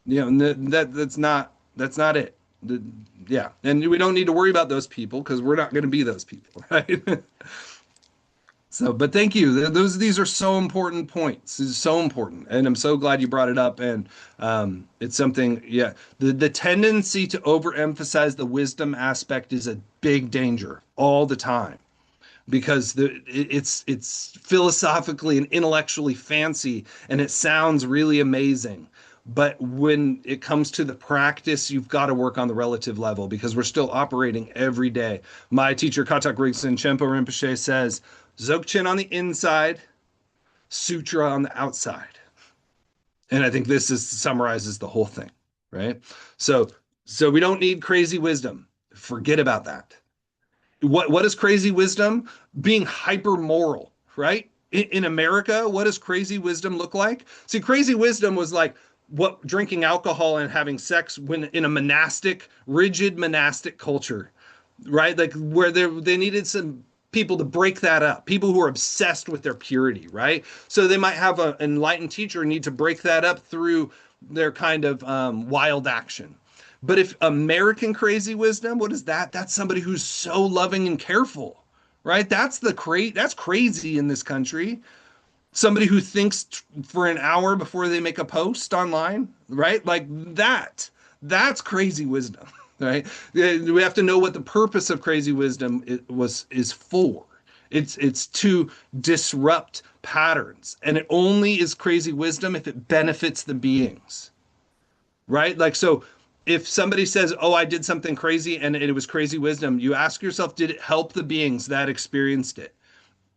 S1: That's not it. Yeah. And we don't need to worry about those people because we're not going to be those people, right? So, but thank you. These are so important points. This is so important, and I'm so glad you brought it up. And it's something, yeah. The tendency to overemphasize the wisdom aspect is a big danger all the time, because it's philosophically and intellectually fancy, and it sounds really amazing. But when it comes to the practice, you've got to work on the relative level, because we're still operating every day. My teacher, Katak Rigson Chenpo Rinpoche, says, Dzogchen on the inside, Sutra on the outside. And I think this summarizes the whole thing, right? So we don't need crazy wisdom. Forget about that. What is crazy wisdom? Being hyper moral, right? In America, what does crazy wisdom look like? See, crazy wisdom was like what drinking alcohol and having sex when in a rigid monastic culture, right? Like, where they needed some people to break that up, people who are obsessed with their purity, right? So they might have an enlightened teacher need to break that up through their kind of wild action. But if American crazy wisdom, what is that? That's somebody who's so loving and careful, right? That's crazy in this country. Somebody who thinks for an hour before they make a post online, right? Like that's crazy wisdom. Right? We have to know what the purpose of crazy wisdom is for. It's to disrupt patterns, and it only is crazy wisdom if it benefits the beings, right? Like, so if somebody says, "Oh, I did something crazy and it was crazy wisdom," you ask yourself, did it help the beings that experienced it?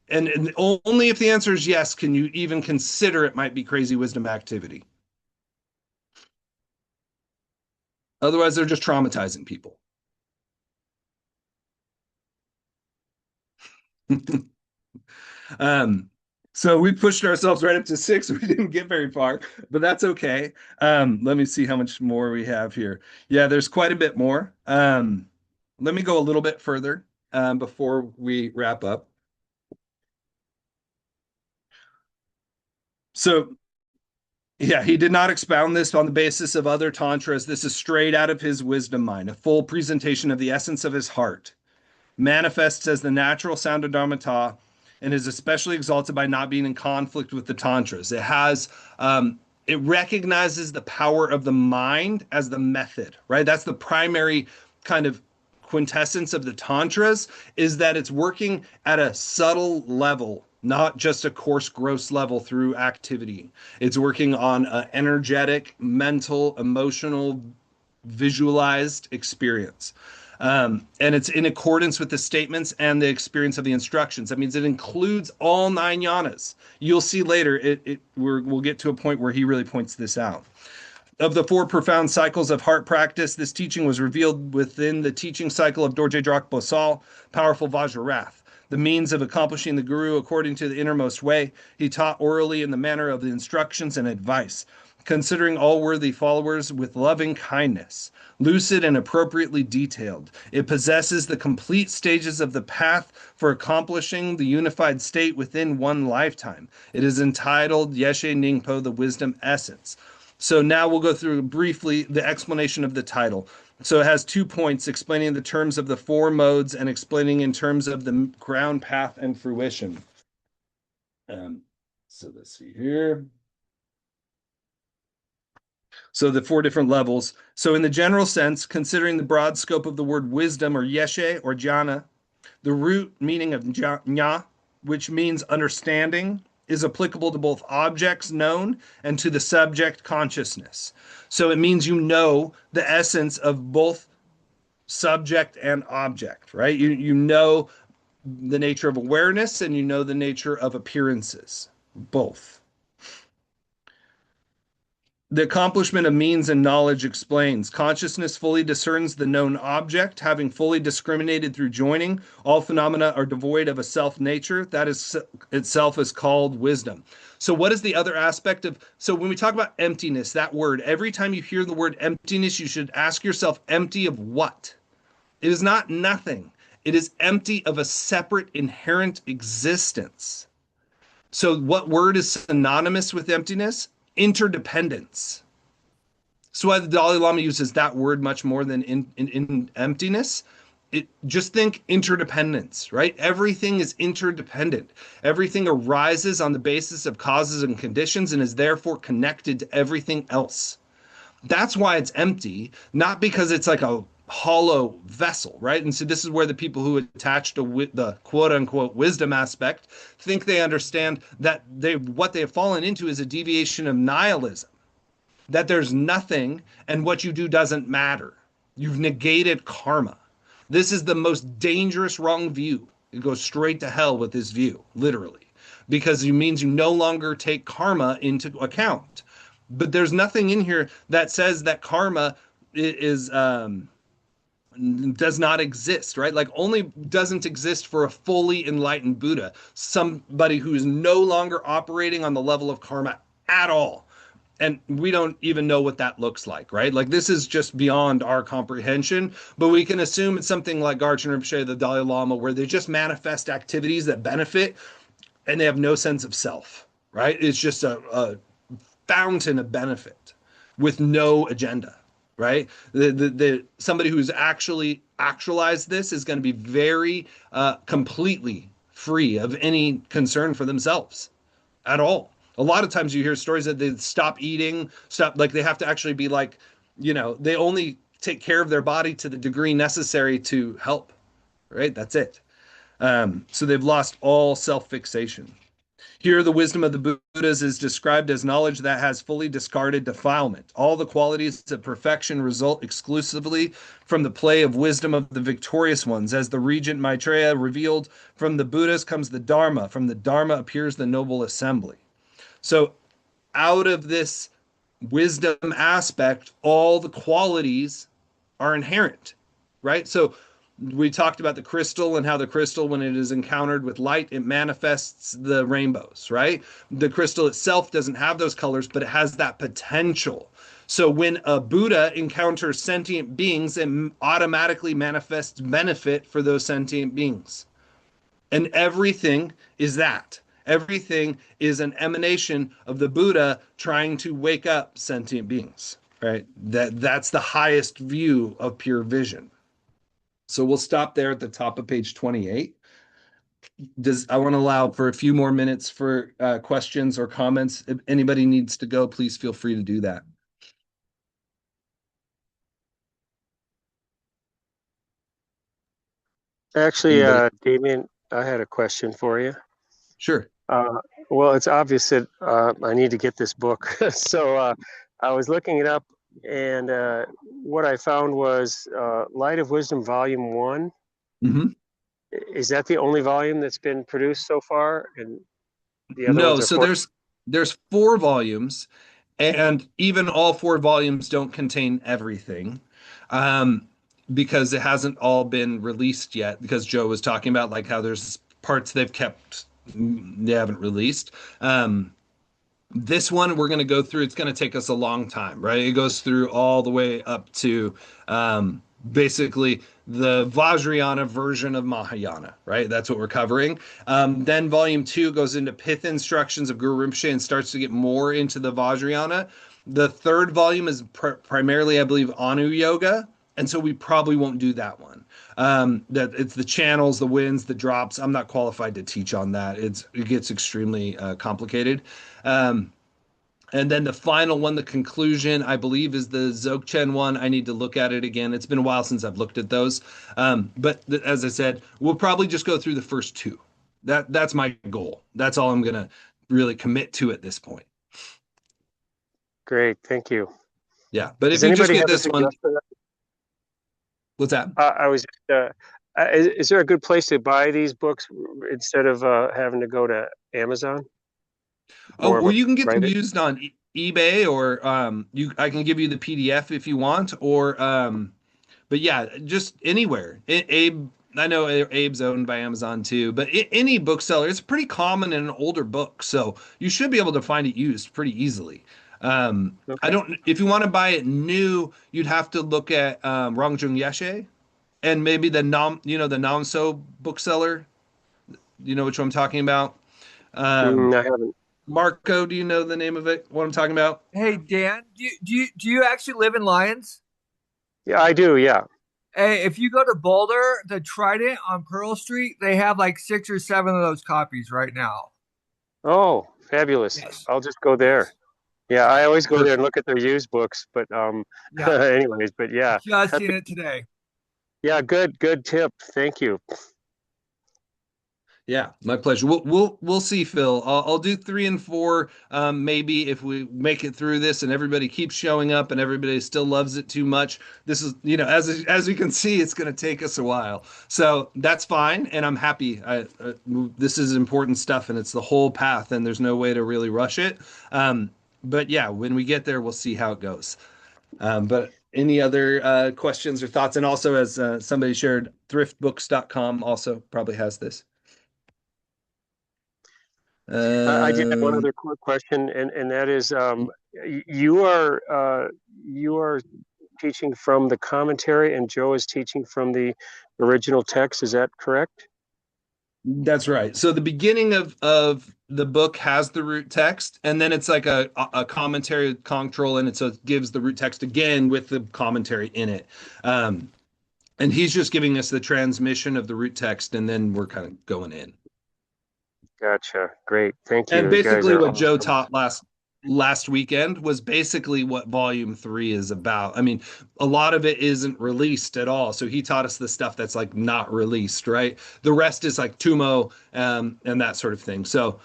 S1: And only if the answer is yes, can you even consider it might be crazy wisdom activity. Otherwise, they're just traumatizing people. So we pushed ourselves right up to 6. We didn't get very far, but that's okay. Let me see how much more we have here. Yeah, there's quite a bit more. Let me go a little bit further before we wrap up. So, yeah, he did not expound this on the basis of other tantras. This is straight out of his wisdom mind, a full presentation of the essence of his heart, manifests as the natural sound of Dharmata, and is especially exalted by not being in conflict with the tantras. It recognizes the power of the mind as the method, right? That's the primary kind of quintessence of the tantras, is that it's working at a subtle level, not just a coarse, gross level through activity. It's working on an energetic, mental, emotional, visualized experience. And it's in accordance with the statements and the experience of the instructions. That means it includes all 9 yanas. You'll see later, we'll get to a point where he really points this out. Of the 4 profound cycles of heart practice, this teaching was revealed within the teaching cycle of Dorje Drak Bosal, powerful Vajrayath. The means of accomplishing the Guru according to the innermost way, he taught orally in the manner of the instructions and advice, considering all worthy followers with loving kindness, lucid and appropriately detailed. It possesses the complete stages of the path for accomplishing the unified state within one lifetime. It is entitled Yeshe Ningpo, the Wisdom Essence. So now we'll go through briefly the explanation of the title. So it has 2 points explaining the terms of the 4 modes and explaining in terms of the ground path and fruition. So let's see here. So the 4 different levels. So in the general sense, considering the broad scope of the word wisdom or yeshe or jhana, the root meaning of jna, which means understanding, is applicable to both objects known and to the subject consciousness. So it means you know the essence of both subject and object, right? You know the nature of awareness and you know the nature of appearances, both. The accomplishment of means and knowledge explains. Consciousness fully discerns the known object, having fully discriminated through joining. All phenomena are devoid of a self nature. That is itself is called wisdom. So what is the other aspect of, so when we talk about emptiness, that word, every time you hear the word emptiness, you should ask yourself, empty of what? It is not nothing. It is empty of a separate inherent existence. So what word is synonymous with emptiness? Interdependence. So why the Dalai Lama uses that word much more than in emptiness. Just think interdependence, right? Everything is interdependent. Everything arises on the basis of causes and conditions and is therefore connected to everything else. That's why it's empty, not because it's like a hollow vessel, right? And so this is where the people who attach to the quote unquote wisdom aspect think they understand that what they have fallen into is a deviation of nihilism, that there's nothing and what you do doesn't matter. You've negated karma. This is the most dangerous wrong view. It goes straight to hell with this view, literally, because it means you no longer take karma into account. But there's nothing in here that says that karma is does not exist, right? Like only doesn't exist for a fully enlightened Buddha, somebody who is no longer operating on the level of karma at all. And we don't even know what that looks like, right? Like this is just beyond our comprehension, but we can assume it's something like Garchen Rinpoche, the Dalai Lama, where they just manifest activities that benefit and they have no sense of self, right? It's just a fountain of benefit with no agenda. Right? Somebody who's actually actualized this is going to be very completely free of any concern for themselves at all. A lot of times you hear stories that they stop eating, like they have to actually be like, they only take care of their body to the degree necessary to help, right? That's it. So they've lost all self-fixation. Here, the wisdom of the Buddhas is described as knowledge that has fully discarded defilement. All the qualities of perfection result exclusively from the play of wisdom of the victorious ones. As the regent Maitreya revealed, from the Buddhas comes the Dharma. From the Dharma appears the noble assembly. So out of this wisdom aspect, all the qualities are inherent, right? So we talked about the crystal and how the crystal, when it is encountered with light, it manifests the rainbows, right? The crystal itself doesn't have those colors, but it has that potential. So when a Buddha encounters sentient beings, it automatically manifests benefit for those sentient beings. And everything is that. Everything is an emanation of the Buddha trying to wake up sentient beings, right? That's the highest view of pure vision. So we'll stop there at the top of page 28. I want to allow for a few more minutes for questions or comments. If anybody needs to go, please feel free to do that.
S4: Actually, Damien, I had a question for you.
S1: Sure.
S4: Well, it's obvious that I need to get this book. So I was looking it up and what I found was Light of Wisdom Volume 1.
S1: Mm-hmm.
S4: Is that the only volume that's been produced so far? And the other
S1: No,
S4: ones are
S1: so
S4: for.
S1: there's 4 volumes, and even all 4 volumes don't contain everything, um, because it hasn't all been released yet. Because Joe was talking about like how there's parts they've kept they haven't released. This one we're going to go through. It's going to take us a long time, right? It goes through all the way up to basically the Vajrayana version of Mahayana, right? That's what we're covering. Then volume 2 goes into Pith instructions of Guru Rinpoche and starts to get more into the Vajrayana. The 3rd volume is primarily, I believe, Anu Yoga. And so we probably won't do that one. That it's the channels, the winds, the drops. I'm not qualified to teach on that. It gets extremely complicated. Um, and then the final one, the conclusion, I believe, is the Dzogchen one. I need to look at it again. It's been a while since I've looked at those. But as I said, we'll probably just go through the first 2. That's my goal. That's all I'm gonna really commit to at this point.
S4: Great, thank you.
S1: Yeah, but
S4: Does
S1: if you just
S4: anybody
S1: get
S4: have a
S1: this one,
S4: suggestion?
S1: what's that?
S4: I was is there a good place to buy these books instead of having to go to Amazon?
S1: Oh,
S4: More of
S1: well,
S4: a
S1: you can get them
S4: private.
S1: used on eBay, or I can give you the PDF if you want, or but yeah, just anywhere. Abe, I know Abe's owned by Amazon too, but any bookseller, it's pretty common in an older book, so you should be able to find it used pretty easily. I
S4: Okay.
S1: don't, if you want to buy it new, you'd have to look at Rangjung Yeshe and maybe the Namso bookseller. You know which one I'm talking about? Um,
S4: I haven't.
S1: Marco, do you know the name of it? What I'm talking about?
S5: Hey Dan, do you actually live in Lyons?
S4: Yeah, I do. Yeah.
S5: Hey, if you go to Boulder, the Trident on Pearl Street, they have like 6 or 7 of those copies right now.
S4: Oh, fabulous.
S5: Yes.
S4: I'll just go there.
S5: Yes.
S4: Yeah, I always go there
S1: Perfect.
S4: and look at their used books, but
S5: Yeah.
S4: anyways, but yeah.
S5: Just
S4: That's
S5: seen it today.
S4: yeah, good tip. Thank you.
S1: Yeah, my pleasure. We'll see, Phil. I'll do 3 and 4. Maybe if we make it through this and everybody keeps showing up and everybody still loves it too much. This is, as you can see, it's going to take us a while. So that's fine, and I'm happy. This is important stuff, and it's the whole path, and there's no way to really rush it. But yeah, when we get there, we'll see how it goes. But any other questions or thoughts? And also, as somebody shared, thriftbooks.com also probably has this.
S4: I did have one other quick question, and that is, you are teaching from the commentary, and Joe is teaching from the original text. Is that correct?
S1: That's right. So the beginning of the book has the root text, and then it's like a commentary control, and so it gives the root text again with the commentary in it. And he's just giving us the transmission of the root text, and then we're kind of going in.
S4: Gotcha. Great. Thank you.
S1: And
S4: You guys
S1: basically,
S4: are
S1: what Joe
S4: awesome.
S1: taught last weekend was basically what volume 3 is about. I mean, a lot of it isn't released at all. So he taught us the stuff that's like not released, right? The rest is like Tumo, and that sort of thing. So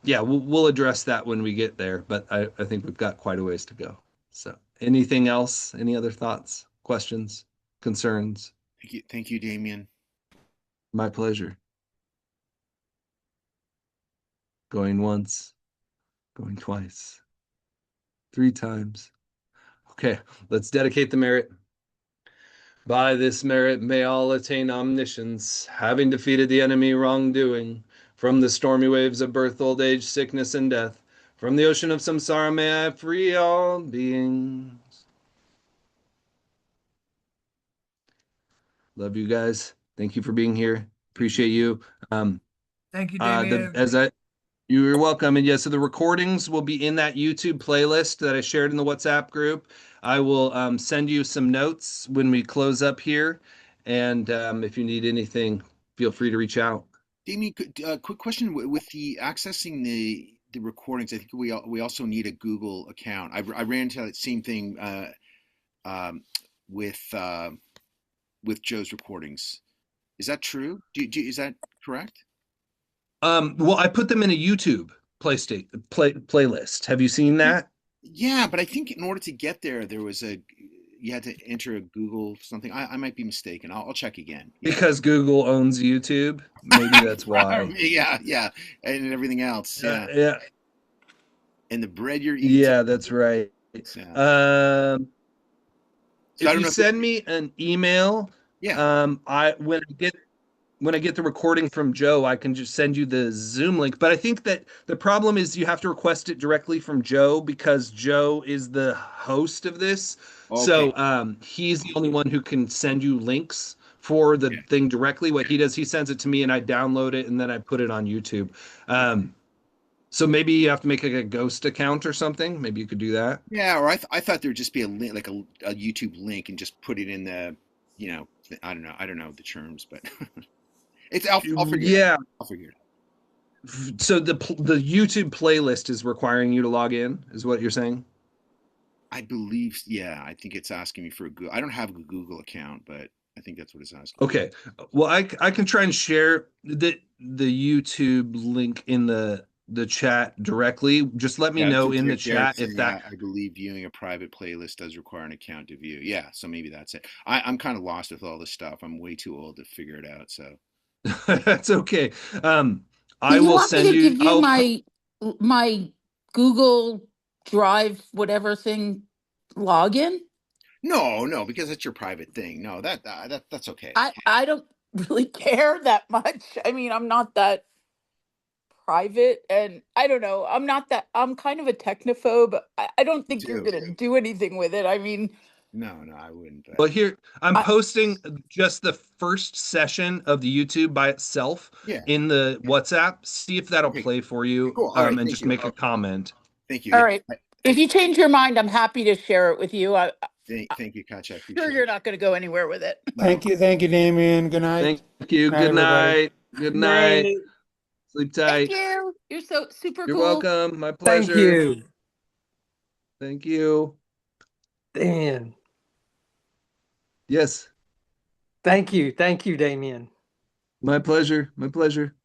S1: yeah, we'll address that when we get there. But I think we've got quite a ways to go. So anything else? Any other thoughts, questions, concerns?
S2: Thank you, Damien.
S1: My pleasure. Going once, going twice, 3 times. Okay, let's dedicate the merit. By this merit may all attain omniscience, having defeated the enemy wrongdoing. From the stormy waves of birth, old age, sickness, and death, from the ocean of samsara may I free all beings. Love you guys. Thank you for being here. Appreciate you.
S5: Thank you, Damien.
S1: You're welcome. And yeah, so the recordings will be in that YouTube playlist that I shared in the WhatsApp group. I will send you some notes when we close up here. And if you need anything, feel free to reach out.
S2: Damien, quick question with the accessing the recordings. I think we also need a Google account. I ran into that same thing with Joe's recordings. Is that true? Is that correct?
S1: Well, I put them in a YouTube playlist. Have you seen that?
S2: Yeah, but I think in order to get there, you had to enter a Google something. I might be mistaken. I'll check again. Yeah.
S1: Because Google owns YouTube. Maybe that's why.
S2: Yeah, yeah, and everything else. Yeah,
S1: Yeah,
S2: and the bread you're eating.
S1: yeah, that's right.
S2: Yeah.
S1: Um,
S2: So I
S1: if
S2: don't
S1: you
S2: know if
S1: send me an email,
S2: yeah.
S1: I when I get the recording from Joe, I can just send you the Zoom link. But I think that the problem is you have to request it directly from Joe because Joe is the host of this.
S2: Okay.
S1: So he's the only one who can send you links for the
S2: Yeah.
S1: thing directly. What he does, he sends it to me and I download it and then I put it on YouTube. So maybe you have to make like a ghost account or something. Maybe you could do that.
S2: Yeah, or I thought there would just be a link, like a YouTube link, and just put it in the, I don't know. I don't know the terms, but I'll figure it out.
S1: Yeah.
S2: I'll figure it out.
S1: So the YouTube playlist is requiring you to log in, is what you're saying?
S2: I believe, yeah, I think it's asking me for a Google. I don't have a Google account, but I think that's what it's asking.
S1: Okay. Well, I can try and share the YouTube link in the chat directly. Just let me
S2: Yeah,
S1: know in the
S2: Jared's
S1: chat if
S2: saying,
S1: that.
S2: I believe viewing a private playlist does require an account to view. Yeah, so maybe that's it. I'm kind of lost with all this stuff. I'm way too old to figure it out. So
S1: That's okay.
S6: Do
S1: I
S6: you
S1: will
S6: want me
S1: send
S6: to
S1: you.
S6: give you my Google Drive whatever thing login?
S2: no, because it's your private thing. No, that's okay.
S6: I don't really care that much. I mean, I'm not that private, and I don't know. I'm kind of a technophobe. I don't think you're
S2: Too.
S6: gonna do anything with it. I mean,
S2: No, I wouldn't.
S1: Well, here I'm
S6: I,
S1: posting just the first session of the YouTube by itself
S2: Yeah.
S1: in the WhatsApp. See if that'll
S2: Okay.
S1: play for you,
S2: Cool. All right.
S1: and
S2: Thank
S1: just
S2: you.
S1: make a comment.
S2: Thank you.
S6: all
S2: Yeah.
S6: right. If you change your mind, I'm happy to share it with you.
S2: Thank you, Katja. I
S6: Sure,
S2: appreciate
S6: you're
S2: it.
S6: not going to go anywhere with it.
S7: Thank you, Damien. Good night.
S1: Thank you.
S7: Night,
S1: Good
S7: everybody.
S1: night. Good night. Sleep
S6: Thank
S1: tight.
S6: you. You're so super
S1: You're
S6: cool.
S1: welcome. My
S5: Thank
S1: pleasure.
S5: you.
S1: Thank you.
S5: Damien.
S1: Yes.
S5: Thank you. Thank you, Damien.
S1: My pleasure. My pleasure.